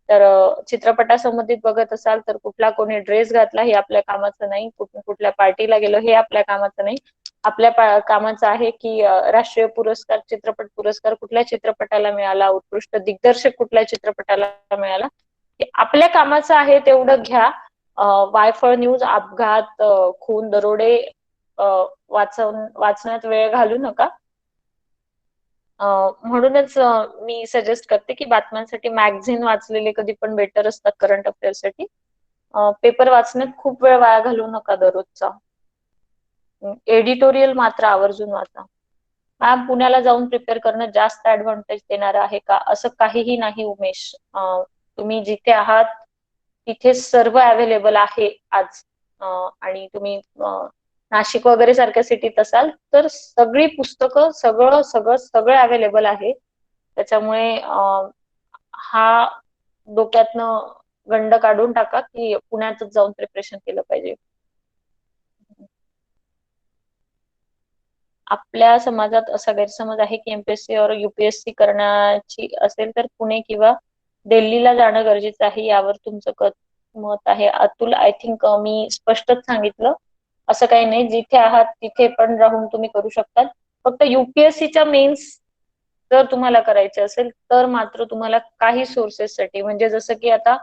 तर चित्रपटासंबंधित बघत असाल तर कुठला कोणी ड्रेस घातला हे आपल्या कामाचं नाही, कुठल्या पार्टीला गेलो हे आपल्या कामाचं नाही. आपल्या कामाचं आहे की राष्ट्रीय पुरस्कार, चित्रपट पुरस्कार कुठल्या चित्रपटाला मिळाला, उत्कृष्ट दिग्दर्शक कुठल्या चित्रपटाला मिळाला, हे आपल्या कामाचं आहे, तेवढं घ्या. वायफळ न्यूज, अपघात, खून, दरोडे वाचण्यात वेळ घालू नका. म्हणूनच मी सजेस्ट करते की बातम्यांसाठी मॅगझिन वाचलेले कधी पण बेटर असतात करंट अफेअर्ससाठी. पेपर वाचण्यात खूप वेळ वाया घालवू नका दररोजचा. एडिटोरियल मात्र आवर्जून वाचा. मॅम, पुण्याला जाऊन प्रिपेअर करणं जास्त ऍडव्हान्टेज देणार आहे का? असं काहीही नाही उमेश. तुम्ही जिथे आहात तिथे सर्व अवेलेबल आहे आज. आणि तुम्ही नाशिक वगैरे सारख्या सिटीत असाल तर सगळी पुस्तकं, सगळं सगळं सगळं अवेलेबल आहे. त्याच्यामुळे हा डोक्यातनं गंड काढून टाका की पुण्यातच जाऊन प्रिपरेशन केलं पाहिजे. आपल्या समाजात असा गैरसमज आहे की एमपीएससी और युपीएससी करण्याची असेल तर पुणे किंवा दिल्लीला जाणं गरजेचं आहे. यावर तुमचं मत आहे? अतुल, आय थिंक मी स्पष्टच सांगितलं. असं काही नाही, जिथे आहात तिथे पण राहून तुम्ही करू शकतात. फक्त युपीएससीच्या मेन्स जर तुम्हाला करायचे असेल तर मात्र तुम्हाला काही सोर्सेससाठी, म्हणजे जसं की आता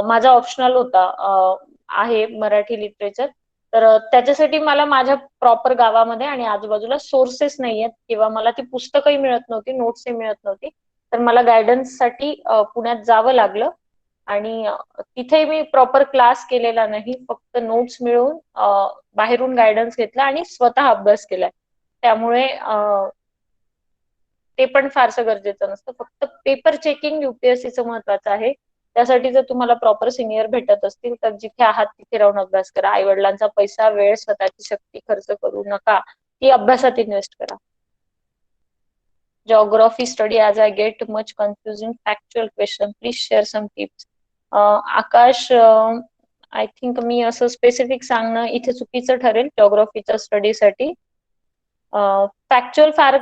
माझा ऑप्शनल होता, आहे मराठी लिटरेचर, तर त्याच्यासाठी मला माझ्या प्रॉपर गावामध्ये आणि आजूबाजूला सोर्सेस नाहीयेत किंवा मला ती पुस्तकही मिळत नव्हती, नोट्सही मिळत नव्हती. तर मला गायडन्ससाठी पुण्यात जावं लागलं, आणि तिथे मी प्रॉपर क्लास केलेला नाही, फक्त नोट्स मिळवून बाहेरून गायडन्स घेतला आणि स्वतः अभ्यास केलाय. त्यामुळे ते पण फारसं गरजेचं नसतं. फक्त पेपर चेकिंग युपीएससीचं महत्वाचं आहे. त्यासाठी जर तुम्हाला प्रॉपर सिनियर भेटत असतील तर जिथे आहात तिथे राहून अभ्यास करा. आई वडिलांचा पैसा, वेळ, स्वतःची शक्ती खर्च करू नका, ती अभ्यासात इन्व्हेस्ट करा. Geography study as I get much confusing factual question. Please share some tips. Akash, I think मी असं स्पेसिफिक सांगणं इथे चुकीचं ठरेल जॉग्राफीच्या स्टडीसाठी. फॅक्च्युअल फार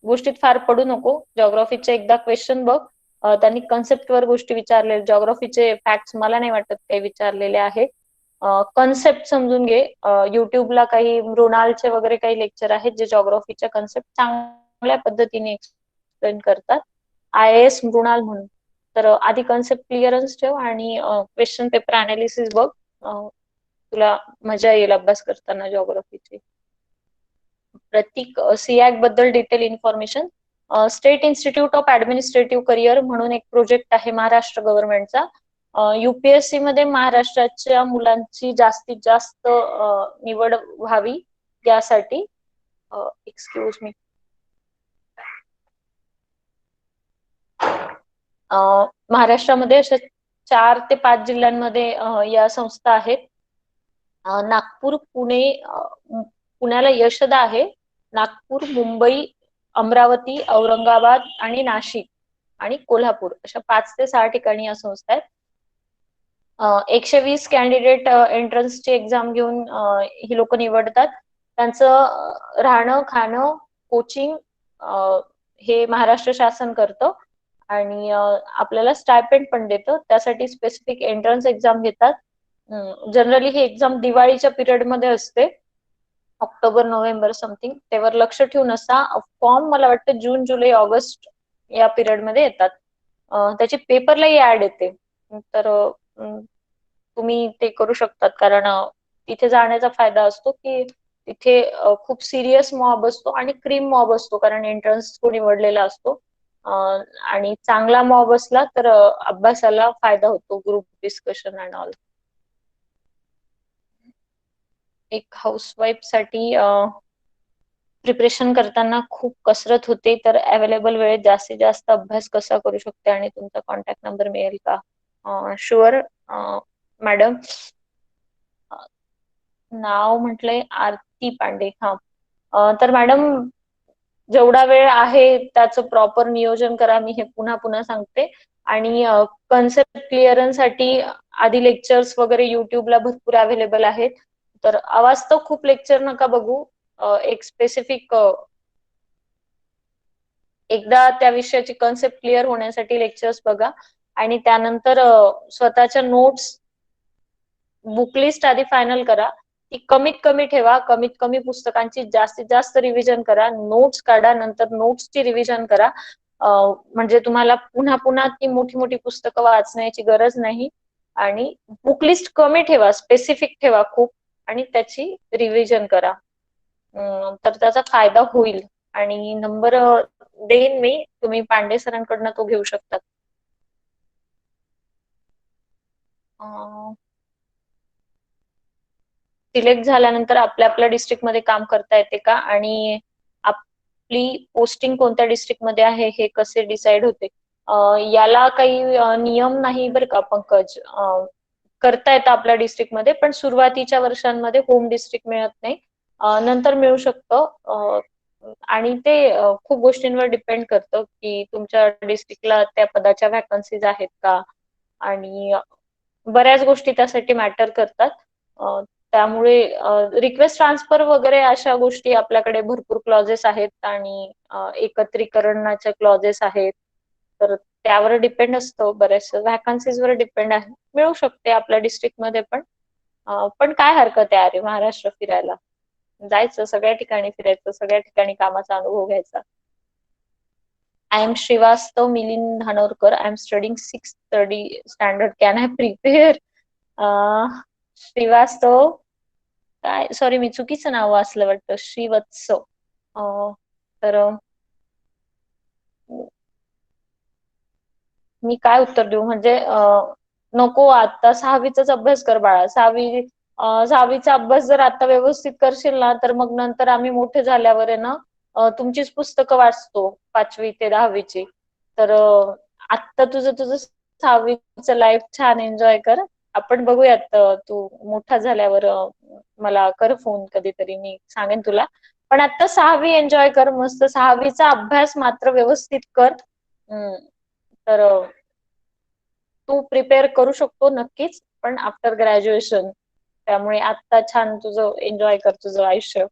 गोष्टीत फार पडू नको. जॉग्राफीचे एकदा क्वेश्चन बघ. त्यांनी कन्सेप्टवर गोष्टी विचारले. जॉग्राफीचे फॅक्ट्स मला नाही वाटत काही विचारलेले आहे. कन्सेप्ट समजून घे. युट्यूबला काही मृणालचे वगैरे काही लेक्चर आहेत जे जॉग्राफीच्या कन्सेप्ट चांगल्या पद्धतीने एक्सप्लेन करतात. IAS मृणाल म्हणून. तर आधी कन्सेप्ट क्लिअरन्स ठेव आणि क्वेश्चन पेपर अनालिसिस बघ. तुला मजा येईल अभ्यास करताना जॉग्राफीची. प्रतीक, सियाक बद्दल detail information. State institute of administrative career म्हणून एक प्रोजेक्ट आहे महाराष्ट्र गव्हर्नमेंटचा. UPSC मध्ये महाराष्ट्राच्या मुलांची जास्तीत जास्त निवड व्हावी यासाठी. Excuse me. महाराष्ट्रामध्ये अशा 4 ते 5 जिल्ह्यांमध्ये या संस्था आहेत. नागपूर, पुणे, पुण्याला यशदा आहे. नागपूर, मुंबई, अमरावती, औरंगाबाद आणि नाशिक आणि कोल्हापूर अशा 5 ते 6 ठिकाणी या संस्था आहेत. 120 कॅन्डिडेट एंट्रन्सची एक्झाम घेऊन ही लोक निवडतात. त्यांचं राहणं, खाणं, कोचिंग हे महाराष्ट्र शासन करतं आणि आपल्याला स्टायपेंड पण देतं. त्यासाठी स्पेसिफिक एंट्रन्स एक्झाम घेतात. जनरली ही एक्झाम दिवाळीच्या पिरियड मध्ये असते, ऑक्टोबर नोव्हेंबर समथिंग. त्यावर लक्ष ठेवून असा फॉर्म मला वाटतं जून, जुलै, ऑगस्ट या पिरियड मध्ये येतात. त्याची पेपरलाही ऍड येते. तर तुम्ही ते करू शकतात, कारण तिथे जाण्याचा फायदा असतो की तिथे खूप सिरियस मॉब असतो आणि क्रीम मॉब असतो, कारण एंट्रन्स तो निवडलेला असतो. आणि चांगला मॉब असला तर अभ्यासाला फायदा होतो, ग्रुप डिस्कशन अँड ऑल. एक हाऊसवाईफ साठी प्रिपरेशन करताना खूप कसरत होते, तर अवेलेबल वेळेत जास्तीत जास्त अभ्यास कसा करू शकते आणि तुमचा कॉन्टॅक्ट नंबर मिळेल का? Sure madam. नाव म्हटलंय आरती पांडे. हा, तर मॅडम जेवढा वेळ आहे त्याचं प्रॉपर नियोजन करा. मी हे पुन्हा पुन्हा सांगते. आणि कन्सेप्ट क्लिअरन्स साठी आधी लेक्चर्स वगैरे युट्यूबला भरपूर अवेलेबल आहेत. तर अवास्तव खूप लेक्चर नका बघू. एक स्पेसिफिक एकदा त्या विषयाची कन्सेप्ट क्लिअर होण्यासाठी लेक्चर्स बघा आणि त्यानंतर स्वतःच्या नोट्स, बुक लिस्ट आधी फायनल करा. ती कमीत कमी ठेवा. कमीत कमी पुस्तकांची जास्तीत जास्त रिव्हिजन करा. नोट्स काढा, नंतर नोट्सची रिव्हिजन करा. म्हणजे तुम्हाला पुन्हा पुन्हा ती मोठी मोठी पुस्तकं वाचण्याची गरज नाही. आणि बुक लिस्ट कमी ठेवा, स्पेसिफिक ठेवा खूप, आणि त्याची रिव्हिजन करा. तर त्याचा फायदा होईल. आणि नंबर देईन मी, तुम्ही पांडे सरांकडनं तो घेऊ शकतात. सिलेक्ट झाल्यानंतर आपल्या डिस्ट्रिक्ट मध्ये काम करता येते का, आणि आपली पोस्टिंग कोणत्या डिस्ट्रिक्ट मध्ये आहे हे कसे डिसाइड होते? याला काही नियम नाही बरं का पंकज. करता येतं आपल्या डिस्ट्रिक्ट मध्ये, पण सुरुवातीच्या वर्षांमध्ये होम डिस्ट्रिक्ट मिळत नाही. नंतर मिळू शकतं. आणि ते खूप गोष्टींवर डिपेंड करतं की तुमच्या डिस्ट्रिक्टला त्या पदाच्या व्हॅकन्सीज आहेत का, आणि बऱ्याच गोष्टी त्यासाठी मॅटर करतात. त्यामुळे रिक्वेस्ट ट्रान्सफर वगैरे अशा गोष्टी आपल्याकडे भरपूर क्लॉजेस आहेत, आणि एकत्रीकरणाचे क्लॉजेस आहेत. तर त्यावर डिपेंड असतो, बऱ्याच व्हॅकन्सीजवर डिपेंड आहे. मिळू शकते आपल्या डिस्ट्रिक्ट मध्ये पण. पण काय हरकत आहे अरे महाराष्ट्र फिरायला, जायचं, सगळ्या ठिकाणी फिरायचं, सगळ्या ठिकाणी कामाचा अनुभव घ्यायचा. I am Shrivastava Milind Dhanorkar. I am studying 6th standard. Can I prepare? Shrivastava, काय, सॉरी मी चुकीचं नाव वाचलं वाटतं, श्रीवत्स. तर मी काय उत्तर देऊ, म्हणजे नको, आता 6वीचाच अभ्यास कर बाळा. 6वीचा अभ्यास जर आता व्यवस्थित करशील ना, तर मग नंतर आम्ही मोठे झाल्यावर आहे ना तुमचीच पुस्तकं वाचतो 5वी ते 10वीची. तर आता तुझं 6वीचं लाईफ छान एन्जॉय कर. आपण बघूयात, तू मोठा झाल्यावर मला कर फोन कधीतरी, मी सांगेन तुला. पण आता 6वी एन्जॉय कर मस्त. 6वीचा अभ्यास मात्र व्यवस्थित कर. तर तू प्रिपेअर करू शकतो नक्कीच, पण आफ्टर ग्रॅज्युएशन. त्यामुळे आता छान तुझं एन्जॉय कर तुझं आयुष्य.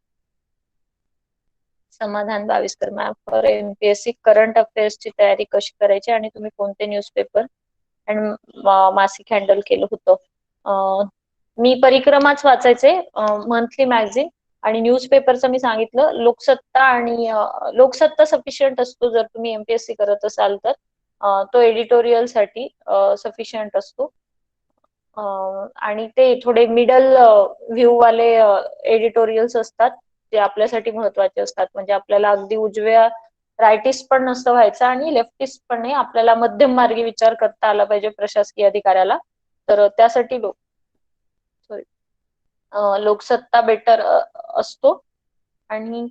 Samadhan Baviskar ma'am, for MPSC current अफेअर्सची तयारी कशी करायची आणि तुम्ही कोणते न्यूजपेपर आणि मासिक हँडल केलं होतं? मी परिक्रमाच वाचायचे, मंथली मॅगझिन, आणि न्यूजपेपरचं मी सांगितलं लोकसत्ता, आणि लोकसत्ता सफिशियंट असतो जर तुम्ही एमपीएससी करत असाल तर. तो एडिटोरियल साठी सफिशियंट असतो. आणि ते थोडे मिडल व्ह्यू वाले एडिटोरियल्स असतात जे आपल्यासाठी महत्वाचे असतात. म्हणजे आपल्याला अगदी उजव्या रायटिस्ट पण नसतं व्हायचं आणि लेफ्टिस्ट पण नाही, आपल्याला मध्यम मार्गी विचार करता आला पाहिजे प्रशासकीय अधिकाऱ्याला. तर त्यासाठी लोकसत्ता बेटर असतो. आणि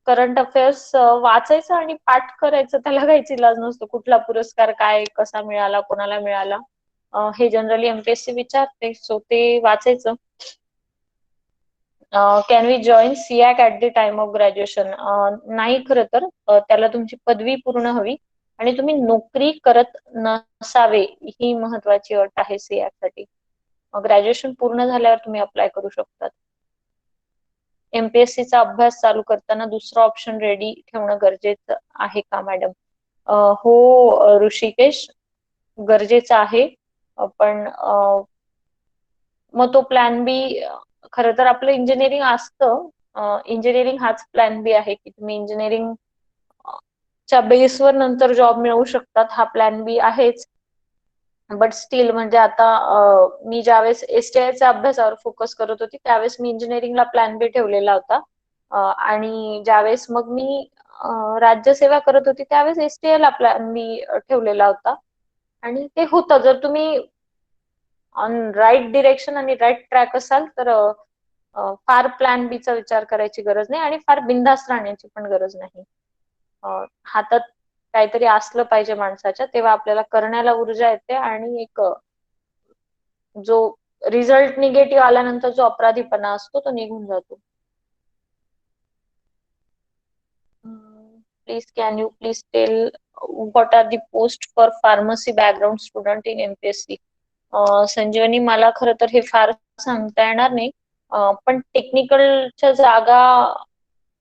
करंट अफेअर्स वाचायचं आणि पाठ करायचं, त्याला काहीच इलाज नसतो. कुठला पुरस्कार काय कसा मिळाला, कोणाला मिळाला, हे जनरली एमपीएससी विचारते, सो ते वाचायचं. Can we join SIAC at the time of graduation? नाही, खरं तर त्याला तुमची पदवी पूर्ण हवी आणि तुम्ही नोकरी करत नसावे, ही महत्वाची अट आहे सियाक साठी. ग्रॅज्युएशन पूर्ण झाल्यावर तुम्ही अप्लाय करू शकतात. एमपीएससीचा अभ्यास चालू करताना दुसरा ऑप्शन रेडी ठेवणं गरजेचं आहे का मॅडम? हो ऋषिकेश, गरजेचं आहे. पण मग तो प्लॅन बी, खरं तर आपलं इंजिनिअरिंग असतं, इंजिनिअरिंग हाच प्लॅन बी आहे की तुम्ही इंजिनिअरिंग च्या बेसवर नंतर जॉब मिळवू शकतात, हा प्लॅन बी आहेच. बट स्टील म्हणजे आता मी ज्यावेळेस एसटीआयच्या अभ्यासावर फोकस करत होती त्यावेळेस मी इंजिनिअरिंगला प्लॅन बी ठेवलेला होता. आणि ज्यावेळेस मग मी राज्यसेवा करत होती त्यावेळेस एसटीआयला प्लॅन बी ठेवलेला होता. आणि ते होतं, जर तुम्ही ऑन राईट डिरेक्शन आणि राईट ट्रॅक असाल तर फार प्लॅन बी चा विचार करायची गरज नाही आणि फार बिनधास्त राहण्याची पण गरज नाही. हातात काहीतरी असलं पाहिजे माणसाच्या, तेव्हा आपल्याला करण्याला ऊर्जा येते आणि एक जो रिझल्ट निगेटिव्ह आल्यानंतर जो अपराधीपणा असतो तो निघून जातो. Please can you please tell what are the post for pharmacy background student in MPSC? Sanjivani, मला खरं तर हे फार सांगता येणार नाही, पण टेक्निकलच्या जागा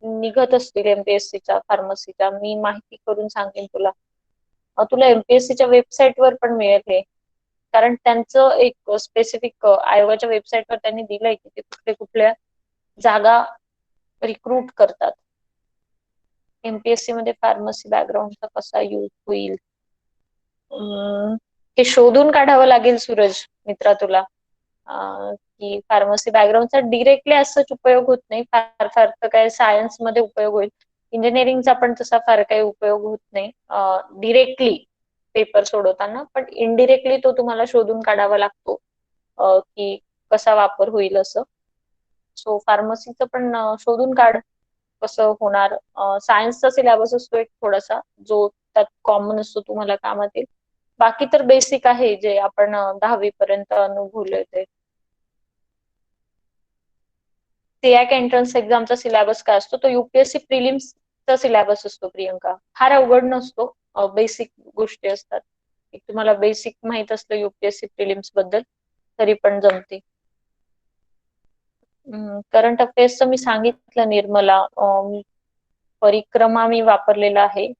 निघत असतील एमपीएससीच्या फार्मसीच्या, मी माहिती करून सांगेन तुला. तुला एमपीएससीच्या वेबसाईटवर पण मिळेल हे, कारण त्यांचं एक स्पेसिफिक आयोगाच्या वेबसाईटवर त्यांनी दिलंय की ते कुठल्या कुठल्या जागा रिक्रूट करतात. एमपीएससी मध्ये फार्मसी बॅकग्राऊंडचा कसा यूज होईल हे शोधून काढावं लागेल सूरज मित्रा तुला, की फार्मसी बॅकग्राऊंडचा डिरेक्टली असंच उपयोग होत नाही. फार फार तर काय सायन्स मध्ये उपयोग होईल, इंजिनिअरिंगचा पण तसा फार काही उपयोग होत नाही डिरेक्टली पेपर सोडवताना, पण इनडिरेक्टली तो तुम्हाला शोधून काढावा लागतो की कसा वापर होईल असं. सो फार्मसीचं पण शोधून काढ कसं होणार. सायन्सचा सिलेबस असतो एक थोडासा जो त्यात कॉमन असतो, तुम्हाला कामात येईल. बाकी तर बेसिक आहे जे आपण 10वी पर्यंत अनुभवले ते. सीएक एंट्रन्स एक्झामचा सिलेबस काय असतो? तो युपीएससी प्रिलिम्सचा सिलेबस असतो प्रियंका, फार अवघड नसतो, बेसिक गोष्टी असतात. एक तुम्हाला बेसिक माहित असलं युपीएससी प्रिलिम्स बद्दल तरी पण जमते. करंट अफेअर्सचं मी सांगितलं निर्मला, परिक्रमा मी वापरलेला आहे.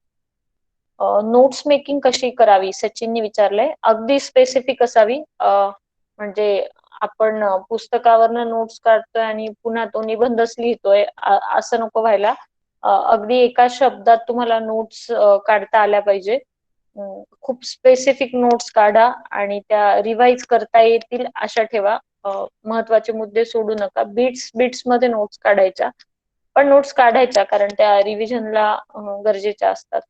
नोट्स मेकिंग कशी करावी सचिनने विचारलंय. अगदी स्पेसिफिक असावी, म्हणजे आपण पुस्तकावरनं नोट्स काढतोय आणि पुन्हा तो निबंधच लिहितोय असं नको व्हायला. अगदी एका शब्दात तुम्हाला नोट्स काढता आल्या पाहिजे. खूप स्पेसिफिक नोट्स काढा आणि त्या रिवाइज करता येतील अशा ठेवा. महत्वाचे मुद्दे सोडू नका. बिट्स बिट्स मध्ये नोट्स काढायच्या, पण नोट्स काढायच्या कारण त्या रिव्हिजनला गरजेच्या असतात.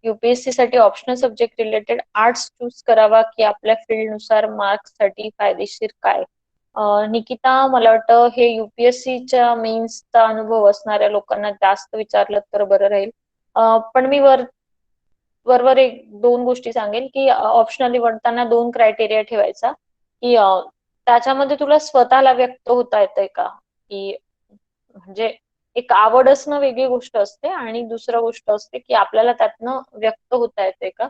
युपीएससी साठी optional subject related arts choose करावा की आपल्या फील्ड नुसार मार्क्स साठी फायदेशीर काय? निकिता, मला वाटतं हे युपीएससीच्या मेन्सचा अनुभव असणाऱ्या लोकांना जास्त विचारलं तर बरं राहील. पण मी वरवर एक दोन गोष्टी सांगेल की ऑप्शनल निवडताना दोन क्रायटेरिया ठेवायचा की त्याच्यामध्ये तुला स्वतःला व्यक्त होता येतंय का, की म्हणजे एक आवड असणं वेगळी गोष्ट असते आणि दुसरं गोष्ट असते की आपल्याला त्यातनं व्यक्त होता येते का.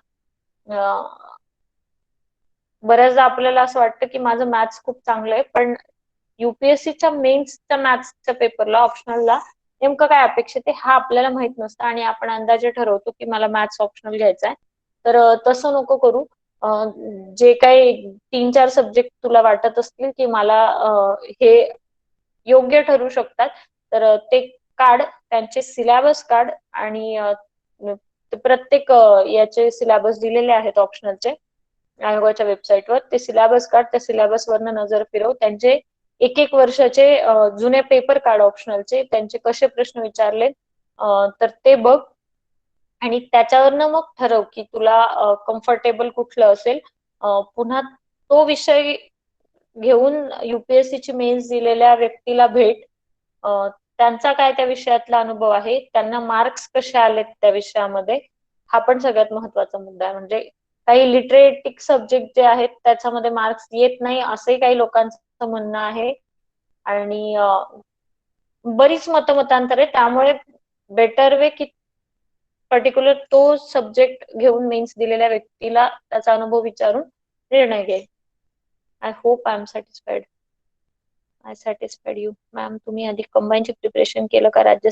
बऱ्याचदा आपल्याला असं वाटतं की माझं मॅथ्स खूप चांगलं आहे, पण युपीएससीच्या मेन्सच्या मॅथ्सच्या पेपरला ऑप्शनलला नेमकं काय अपेक्षित आहे हा आपल्याला माहित नसतं आणि आपण अंदाजे ठरवतो की मला मॅथ्स ऑप्शनल घ्यायचा आहे. तर तसं नको करू. जे काही 3-4 सब्जेक्ट तुला वाटत असतील की मला हे योग्य ठरू शकतात, तर ते काढ, त्यांचे सिलॅबस काढ आणि प्रत्येक याचे सिलॅबस दिलेले आहेत ऑप्शनलचे आयोगाच्या वेबसाईटवर. ते सिलॅबस काढ, त्या सिलॅबस वरनं नजर फिरव, त्यांचे एक एक वर्षाचे जुने पेपर काढ ऑप्शनलचे, त्यांचे कसे प्रश्न विचारले तर ते बघ आणि त्याच्यावरनं मग ठरव की तुला कम्फर्टेबल कुठलं असेल. पुन्हा तो विषय घेऊन युपीएससीची मेन्स दिलेल्या व्यक्तीला भेट. त्यांचा काय त्या विषयातला अनुभव आहे, त्यांना मार्क्स कसे आलेत त्या विषयामध्ये, हा पण सगळ्यात महत्वाचा मुद्दा आहे. म्हणजे काही लिटरेटिक सब्जेक्ट जे आहेत त्याच्यामध्ये मार्क्स येत नाही असंही काही लोकांचं म्हणणं आहे आणि बरीच मतमतांतर आहे. त्यामुळे बेटर वे की पर्टिक्युलर तो सब्जेक्ट घेऊन मेन्स दिलेल्या व्यक्तीला त्याचा अनुभव विचारून निर्णय घे. I hope I am satisfied. I satisfied you. Ma'am, तुम्ही आधी कंबाईनचे प्रिपरेशन केलं का राज्य